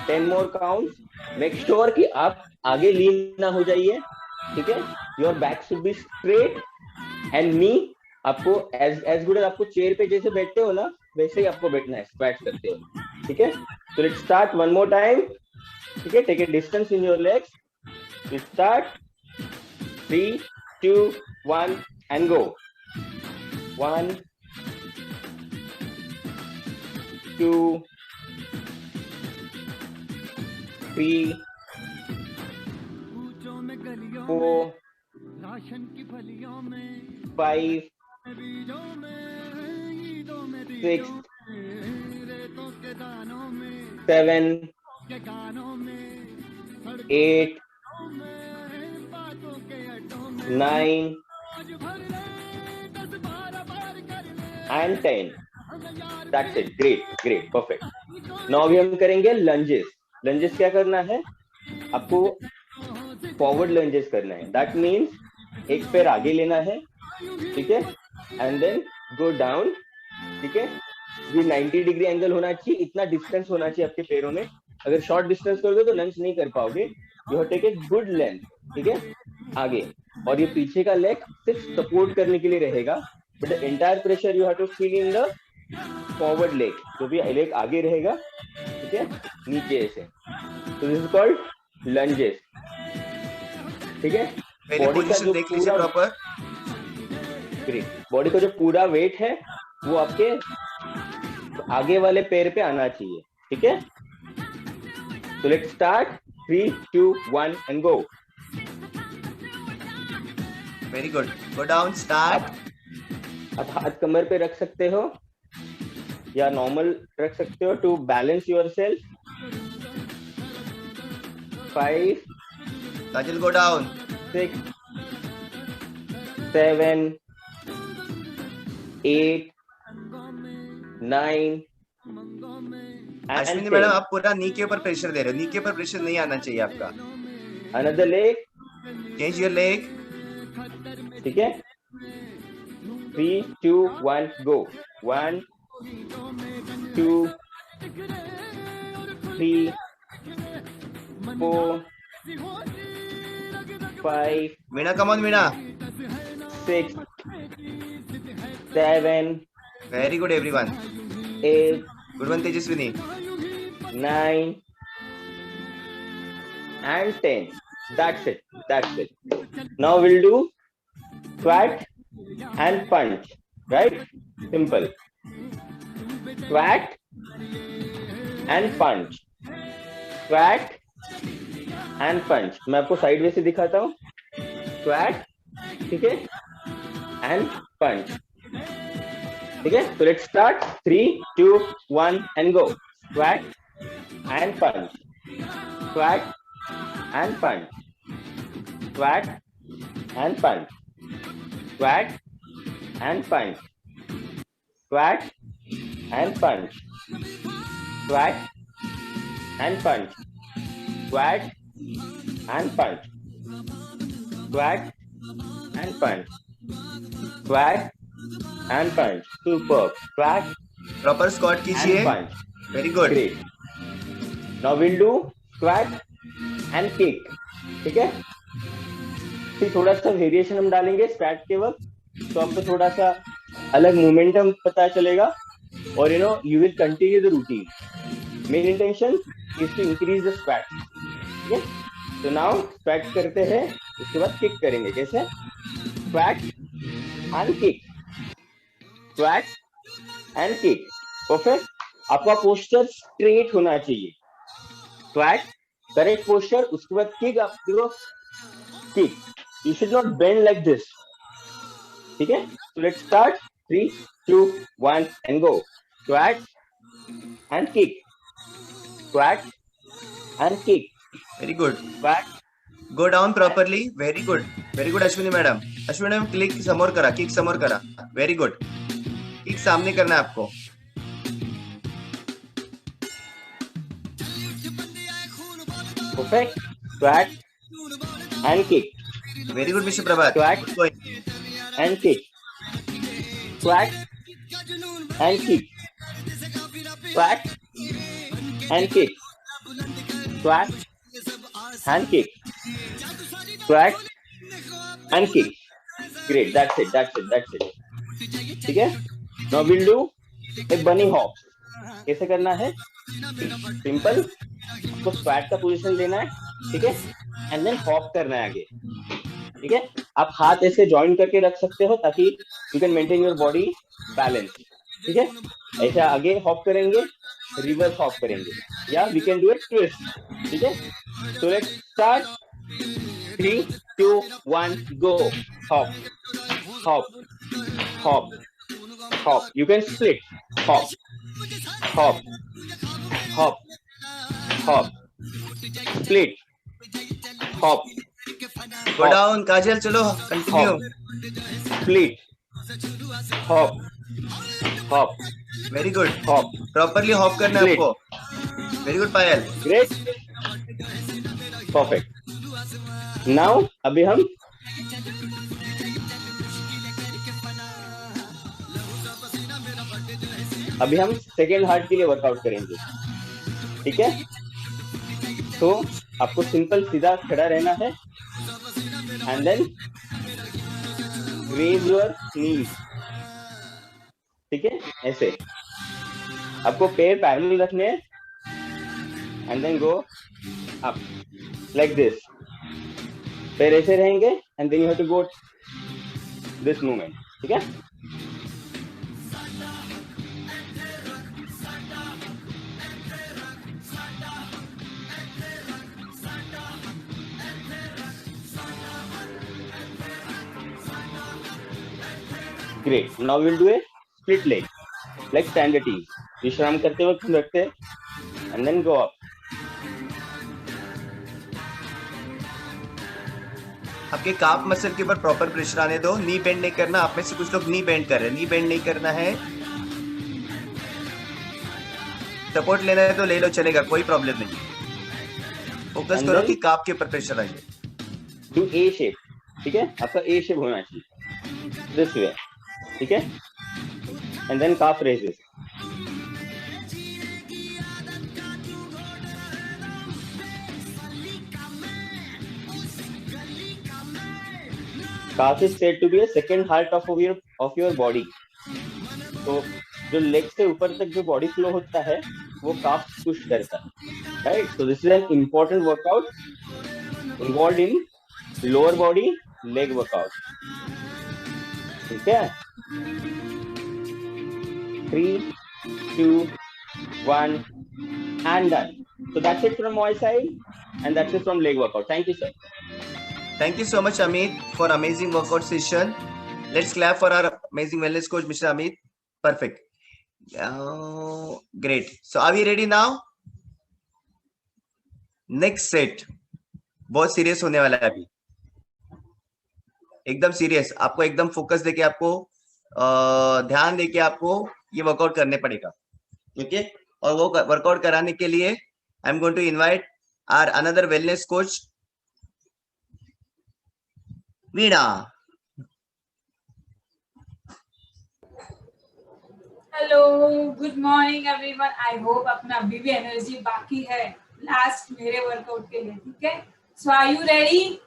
10 more counts. Make sure कि आप आगे लीन ना हो जाइए. ठीक है? Your back should be straight and knee आपको as good as आपको चेयर पे जैसे बैठते हो ना वैसे ही आपको बैठना है स्क्वाट्स करते हो. ठीक है? So let's start one more time. ठीक है? Take a distance in your legs. Let's start. 3, 2, 1 and go. 1, 2, 3, 4, 5, 6, 7, 8, 9 and 10. That's it. Great, perfect. Now अभी हम करेंगे lunges. Lunges क्या करना है? आपको forward lunges करना है. That means एक पैर आगे लेना है, ठीक है? And then go down, ठीक है? ये 90 डिग्री एंगल होना चाहिए, इतना डिस्टेंस होना चाहिए आपके पैरों में. अगर शॉर्ट डिस्टेंस करोगे तो लंच नहीं कर पाओगे. You have to take a good length, ठीक है? आगे और ये पीछे का लेग सिर्फ सपोर्ट करने के लिए रहेगा. But the entire pressure you have to feel in the forward leg. जो भी लेग आगे रहेगा, ठीक है, नीचे ऐसे. तो दिस इज कॉल्ड लंजेस. ठीक है? बॉडी का जो देख लीजिए प्रॉपर. बॉडी का जो पूरा वेट है वो आपके आगे वाले पैर पे आना चाहिए. ठीक है? So let's start. 3, 2, 1 and go. Very good. Go down. Start. आप हाथ कमर पे रख सकते हो या नॉर्मल रख सकते हो to balance yourself. 5, Kajal, go down. 6, 7, 8, 9, Ashwini madam आप पूरा नी के ऊपर प्रेशर दे रहे हो, नी के ऊपर प्रेशर नहीं आना चाहिए आपका। Another leg, change your leg. ठीक है, 3 2 1 गो। 1 2 3 4 5 Meena come on Meena. 6 7 very good everyone. 8 good one Tejaswini. 9 and 10. That's it. That's it. Now we'll do squat and punch. Right? Simple. Squat and punch. Squat and punch. मैं आपको side way से दिखाता हूँ। Squat, ठीक है? And punch. ठीक है? So let's start. 3 2 1 and go. Squat and punch. Squat and punch. Squat and punch. Squat and punch. Squat and punch. Squat and punch. Squat and punch. Squat and punch. Squat and punch. Superb. Squat proper squat and कीजिए। punch. Very good. Great. Now we'll do squat and kick. ठीक है? फिर थोड़ा सा variation हम डालेंगे squat के वक्त, तो आपको थोड़ा सा अलग मोमेंटम पता चलेगा और you will continue the routine. Main intention is to increase the squat. ठीक है? तो now squat करते हैं, उसके बाद kick करेंगे। कैसे? Squat and kick. Squat and kick. Perfect. आपका पोस्चर स्ट्रेट होना चाहिए। Squat, करेक्ट पोस्चर, उसके बाद किक, आप देखो kick, you should not bend like this. ठीक है? So let's start. 3 2 1 and go. Squat and kick, squat and kick, very good. Squat. Go down properly. Very good, very good Ashwini madam. Ashwini madam click समोर करा, kick समोर करा। Very good. Kick सामने करना है आपको। Perfect. Squat and kick. Very good mister Prabhat. Squat and kick. Squat and kick. Squat and kick. Squat and kick. Squat and kick. Great. That's it. That's it. That's it. ठीक है? Now we'll do a bunny hop. कैसे करना है? Simple, आपको squat का position लेना है, ठीक है, एंड देन हॉप करना है आगे। ठीक है? आप हाथ ऐसे जॉइन करके रख सकते हो ताकि you can maintain your body balance. ठीक है? ऐसे आगे हॉप करेंगे, रिवर्स हॉप करेंगे, या we can do it twist. ठीक है? So let's start. 3 2 1 go. Hop hop hop hop, you can split. Hop hop hop hop, split, hop, go down Kajal, चलो continue. split, hop hop, very good. hop, properly hop करना है Split. आपको। Very good Payal. great, perfect. Now अभी हम second heart के लिए workout करेंगे। ठीक है? तो आपको सिंपल सीधा खड़ा रहना है and then raise your knees. ठीक है? ऐसे आपको पैर पैरेलल रखने हैं and then go up like this. पैर ऐसे रहेंगे and then you have to go this movement. ठीक है? Great. Now we'll do a split leg, like standard ease. विश्राम करते वक्त हम रखते हैं and then go up. आपके काफ मसल के ऊपर प्रॉपर प्रेशर आने दो। नी बेंड नहीं करना। आप में से कुछ लोग नी बेंड कर रहे हैं, नी बेंड नहीं करना है। सपोर्ट लेना है तो ले लो, चलेगा, कोई प्रॉब्लम नहीं। फोकस करो कि काफ के ऊपर प्रेशर आए। डू ए शेप, ठीक है, आपका ए शेप होना चाहिए, दिस वे, ठीक है, and then calf raises. Calf is said to be a second heart of your body. तो जो लेग से ऊपर तक जो बॉडी फ्लो होता है वो काफ पुश करता है, right. So this is an important workout involve in lower body leg workout, ठीक है। 3, 2, 1 and done. So that's it from my side and that's it from leg workout. Thank you, sir. Thank you so much, Amit, for amazing workout session. Let's clap for our amazing wellness coach, Mr. Amit. Perfect. Great. So are we ready now? Next set. बहुत serious होने वाला है अभी, एकदम serious. आपको एकदम focus देके, आपको ध्यान देके आपको ये वर्कआउट करने पड़ेगा, ओके। और वो वर्कआउट कराने के लिए I am going to invite our another wellness coach Veena. Hello, good morning everyone. I hope अपना अभी भी एनर्जी बाकी है लास्ट मेरे वर्कआउट के लिए, ठीक है। सो आर यू रेडी?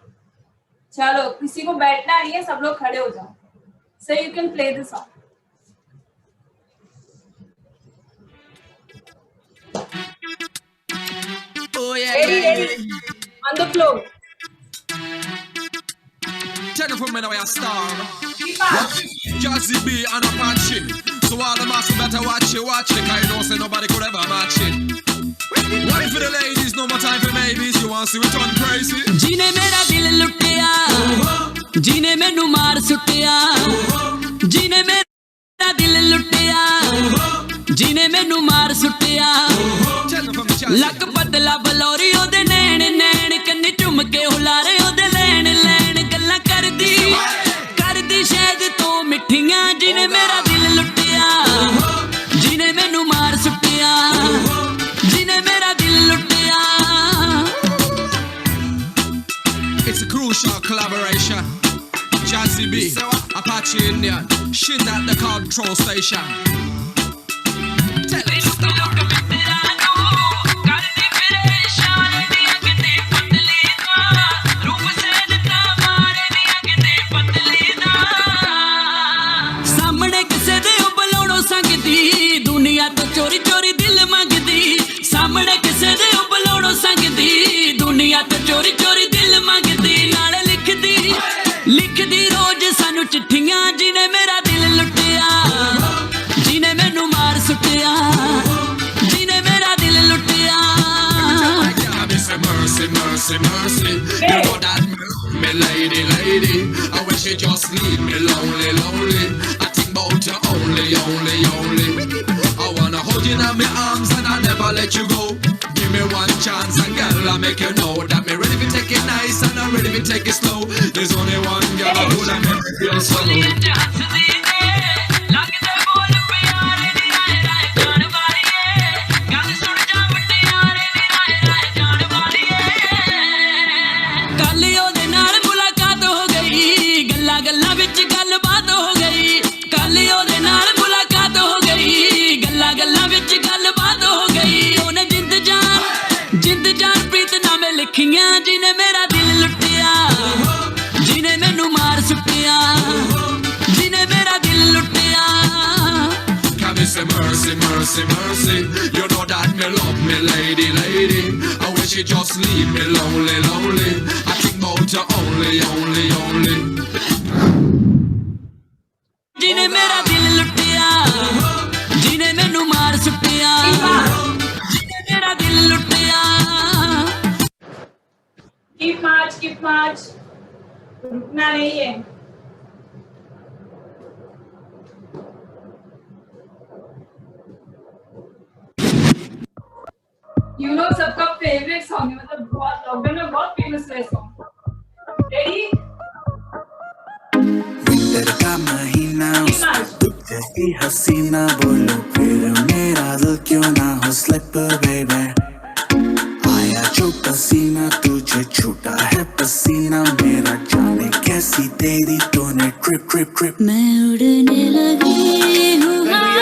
चलो, किसी को बैठना नहीं है, सब लोग खड़े हो जाओ। So you can play this song. Ready, on the floor. Jennifer Mena, a star. Jazzy B and Apache. So all the masses better watch it, cause you don't say nobody could ever match it. One for the ladies, no more time for babies. You want to see it turn crazy? जीने मेरा दिल लुटिया, जीने मैनू मार सुटिया, जीने मेरा दिल लुटिया, जीने मैनू मार सुटिया। लक पतला बलौरी ओदे नैन नैन, कन्ने चुम के हुलारे ओदे लैन लैन, गल्ला करदी शायद तो मिठियां। जिने मेरा दिल लुटिया, जिने मैनू मार सुटिया, जिने मेरा दिल लुटिया। It's a crucial collaboration. Jazzy B, Apache Indian, Shin at the control station. Tell it. दुनिया तो चोरी चोरी दिल मंगदी, सामने किसे दे बलोड़ो संगदी। दुनिया तो चोरी चोरी दिल मंगदी, नाल लिखदी रोज सानू चिट्ठियां। जिने मेरा दिल लुटिया, जिने मैनू मार सुटिया, जिने मेरा दिल लुटिया। Mercy, mercy, mercy. You know that me lady, lady. I wish you just leave me lonely, lonely. I think about you only, only, only. I wanna hold you in my arms and I'll never let you go. Give me one chance and girl, I'll make you know that me ready to take it nice and I'm ready to take it slow. There's only one girl who'll make me feel so low. गल्ला विच गल बात हो गई, कल ओदे नाल मुलाकात हो गई। गल्ला विच गल बात हो गई, ओने जिंद जान प्रीत नामे लिखियां। जिने मेरा दिल लुटिया, जिने मैनू मार सुटिया, जिने मेरा दिल लुटिया। Can we say mercy, mercy, mercy? You know that me love me lady, lady. I wish you just leave me lonely, lonely. I think about you only, only, only. जिने मेरा दिल लुटिया, जिने मैनू मार सुटिया, जिने मेरा दिल लुटिया। कीप मार्च, रुकना नहीं है। यू नो सबका फेवरेट सॉन्ग है, मतलब बहुत लॉकडाउन में बहुत फेमस है सॉन्ग। रेडी? विंटर का महीना, तुझ जैसी हसीना, बोलो फिर मेरा दिल क्यों ना हो slipper baby आया छोटा सीना तुझे छोटा है पसीना मेरा जाने कैसी तेरी तूने ट्रिप ट्रिप ट्रिप मैं उड़ने लगी हूँ हाय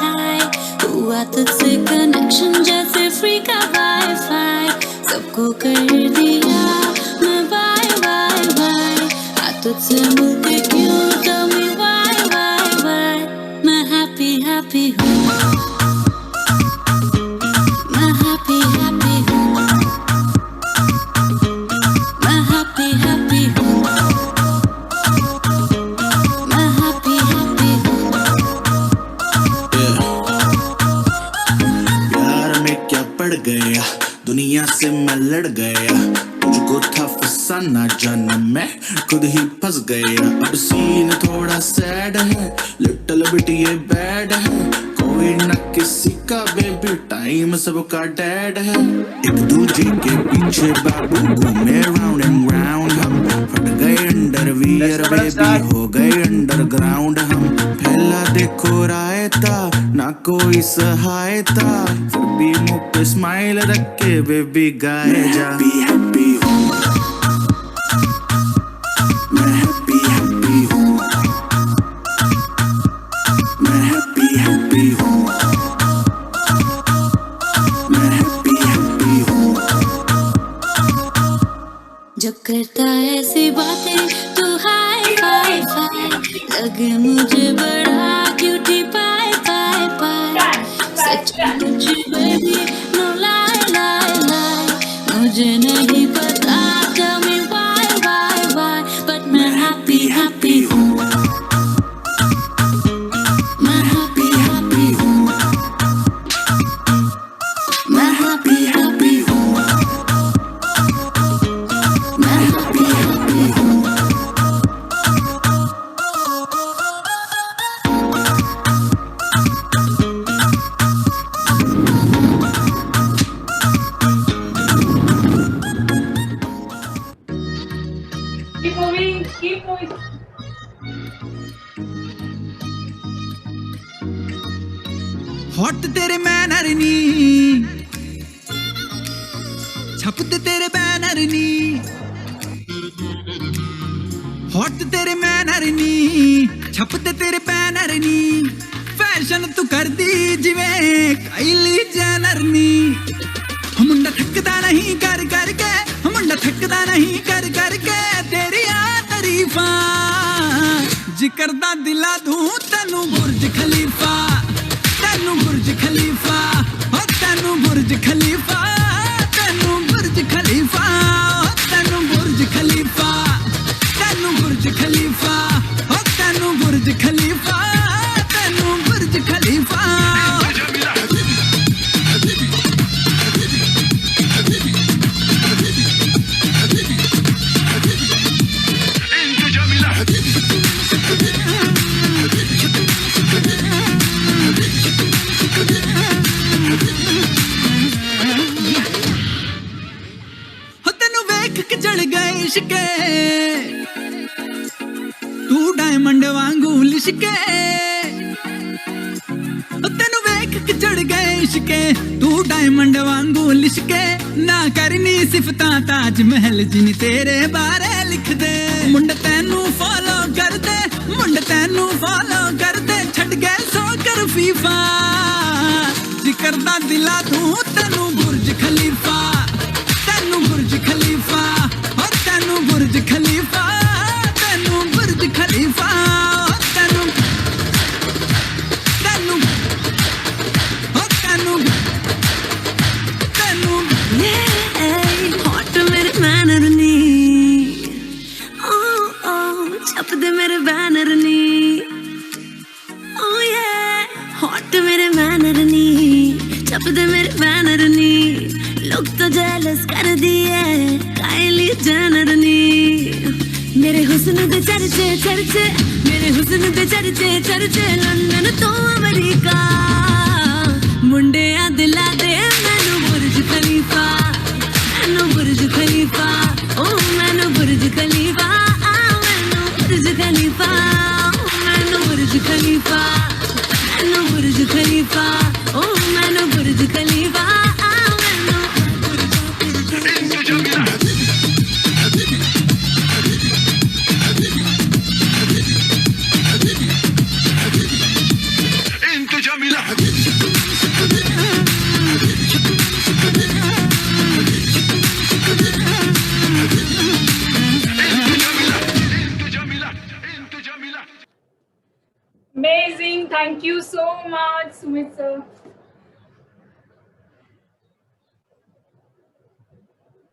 हाय हुआ तुझसे कनेक्शन जैसे फ्री का वाईफाई सबको कर दिया मैं बाय बाय बाय आ तुझसे मिलके क्यों tell me why मैं happy happy हूँ मैं happy happy हूँ मैं happy happy हूँ मैं happy happy हूँ प्यार में क्या पड़ गया दुनिया से मैं लड़ गया तुझको था फसाना जाना मैं खुद ही फंस गया अब सीन थोड़ा सैड है लिटिल बिट ये बैड है कोई न किसी का बेबी टाइम सबका डैड है एक दूजे के पीछे बाबू घूमे राउंड एंड राउंड हम फट गए अंडरवियर बेबी हो गए अंडरग्राउंड हम फैला देखो रायता ना कोई सहायता फिर भी मुंह पे स्माइल रख के बेबी गाए जा हैप्पी हूँ मैं हैप्पी हैप्पी हूँ मैं हैप्पी हैप्पी हूँ मैं हैप्पी हैप्पी हूँ जब करता है ऐसी बातें तो हाय हाय हाय लगे मुझे बड़ा क्यूटी पाए पाए पाए सच मुझे बेबी नो लाई लाई लाई मुझे नहीं पता tell me why but मैं happy happy हूँ मैं happy happy हूँ मैं happy happy हूँ मैं happy happy हूँ Keep moving, keep moving. Hot तेरे मैनर नी छपते तेरे बैनर नी हॉट तेरे मैनर नी छपते तेरे बैनर नी फैशन तू कर दी जिवें काइली जेनर नी मुंडा थकदा नहीं कर करके मुंडा थकदा नहीं कर करके तेरिया तारीफा जिक्र दा दिला दूं तैनू बुर्ज खलीफा तैनू बुर्ज खलीफा ओ तैनू बुर्ज खलीफा तैनू बुर्ज खलीफा ओ तैनू बुर्ज खलीफा तैनू बुर्ज खलीफा ओ तैनू बुर्ज खलीफा तैनू बुर्ज खलीफा लिशके तू डायमंड वांगू लिशके तेनू वेख के चढ़ गए इश्के तू डायमंड वांगू लिशके ना करनी सिफतां ताज महल जिन तेरे बारे लिख दे मुंड तैनू फॉलो कर दे मुंड तैनू फॉलो कर दे छड़ गए सो कर फीफा जिक्र दा दिला तू तैनू बुर्ज खलीफा तैनू बुर्ज खलीफा और तैनू बुर्ज खलीफा तैनू बुर्ज खलीफा तैनू तैनू तैनू तैनू हॉट मेरे बैनर नी ओ ओ छप दे मेरे बैनर नी ओ ये हॉट मेरे बैनर नी छप दे मेरे बैनर नी लोग तो जेलस कर दिए काइली जेनर नी मेरे हुस्न दे चर्चे चर्चे मेरे हुस्न दे चर्चे चर्चे लंदन तो अमेरिका मुंडे आ दिला दे मैनू बुर्ज खलीफा मैनू बुर्ज खलीफा ओ मैनू बुर्ज खलीफा मैनू बुर्ज खलीफा मैनू बुर्ज खलीफा मैनू बुर्ज खलीफा ओ मैनू बुर्ज खलीफा मैनू انت جميلة Amazing. Thank you so much, Sumit sir.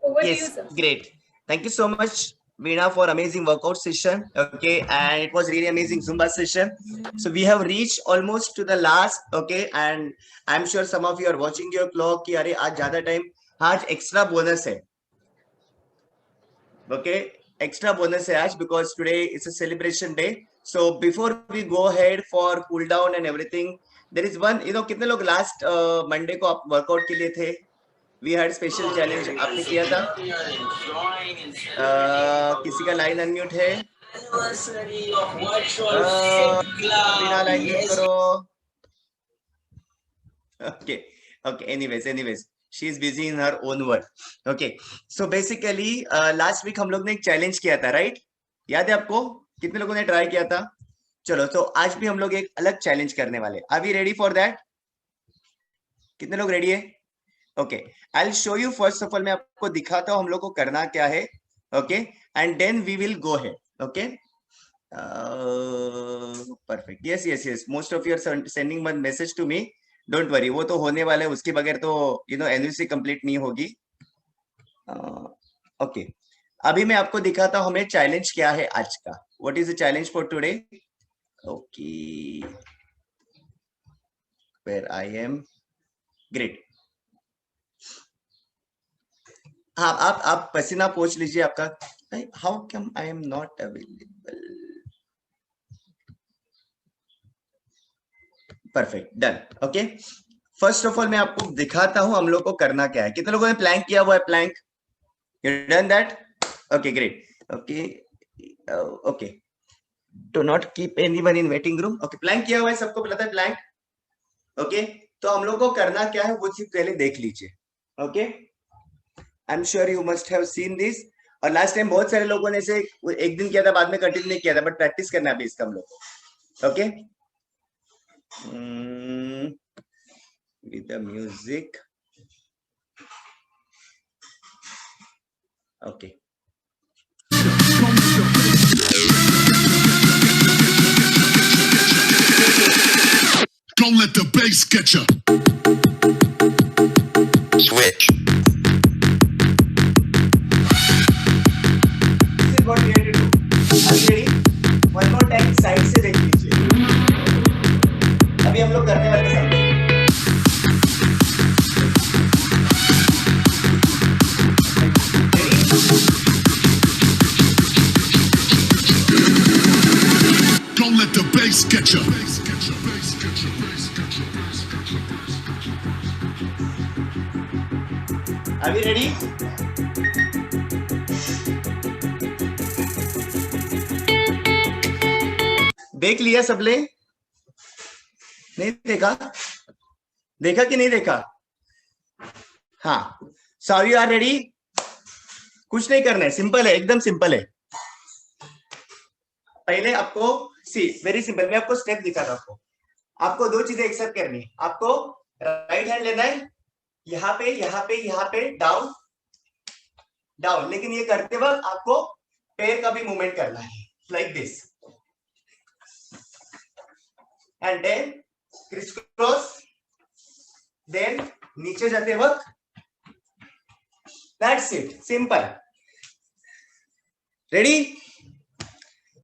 Over to you, Yes, sir. great. Thank you so much, Veena, for amazing workout session. Okay, and it was really amazing Zumba session. So we have reached almost to the last. Okay, and I'm sure some of you are watching your clock. कि अरे आज ज़्यादा time, आज extra bonus है. Okay, extra bonus है आज because today is a celebration day. So before we go ahead for cool down and everything, there is one. You know कितने लोग last Monday को आप workout के लिए थे? We had special challenge. आपने किया था? किसी का लाइन अनम्यूट है? बिना लाइन म्यूट करो. Okay. Okay. Anyways, she is busy in her own world. Okay. So basically, last week हम लोग ने एक challenge किया था, right? याद है आपको? कितने लोगों ने try किया था? चलो, तो आज भी हम लोग एक अलग challenge करने वाले. Are we ready for that? कितने लोग ready है? Okay, I'll show you first of all. मैं आपको दिखाता हूँ हम लोग को करना क्या है. Okay, and then we will go ahead. Okay, perfect. Yes. Most of you are sending one message to me. Don't worry, वो तो होने वाला है. उसके बगैर तो NVC complete नहीं होगी. Okay, अभी मैं आपको दिखाता हूँ हमें challenge क्या है आज का. What is the challenge for today? Okay, where I am. Great. हाँ, आप पसीना पोंछ लीजिए आपका. How come I am not available? Perfect, done. Okay. First of all मैं आपको दिखाता हूँ हम लोग को करना क्या है. कितने लोगों ने प्लैंक किया हुआ है? Plank, you done that? Okay, great. Okay. Do not keep anyone in waiting room. Okay, plank किया हुआ है, सबको पता है प्लैंक. Okay, तो हम लोग को करना क्या है वो चीज पहले देख लीजिए. Okay. I'm sure you must have seen this. और लास्ट टाइम बहुत सारे लोगों ने इसे एक दिन किया था, बाद में कंटिन्यू नहीं किया था, बट प्रैक्टिस करना है अभी इसका हम लोग को. Okay, with the music. Okay, Don't let the bass get you. Switch. What we have to do. Are you ready? One more time side से देख लीजिए. अभी हम लोग करने वाले हैं. Don't let the bass get you. Are we ready? देख लिया सबने? नहीं देखा? देखा कि नहीं देखा? हाँ. So you are ready? कुछ नहीं करना है, सिंपल है, एकदम सिंपल है. पहले आपको वेरी सिंपल, मैं आपको स्टेप दिखाता हूँ. आपको दो चीजें एक साथ करनी है. आपको राइट हैंड लेना है, यहाँ पे डाउन डाउन, लेकिन ये करते वक्त आपको पैर का भी मूवमेंट करना है, like this. And then crisscross, then नीचे जाते वक्त. That's it, simple. Ready?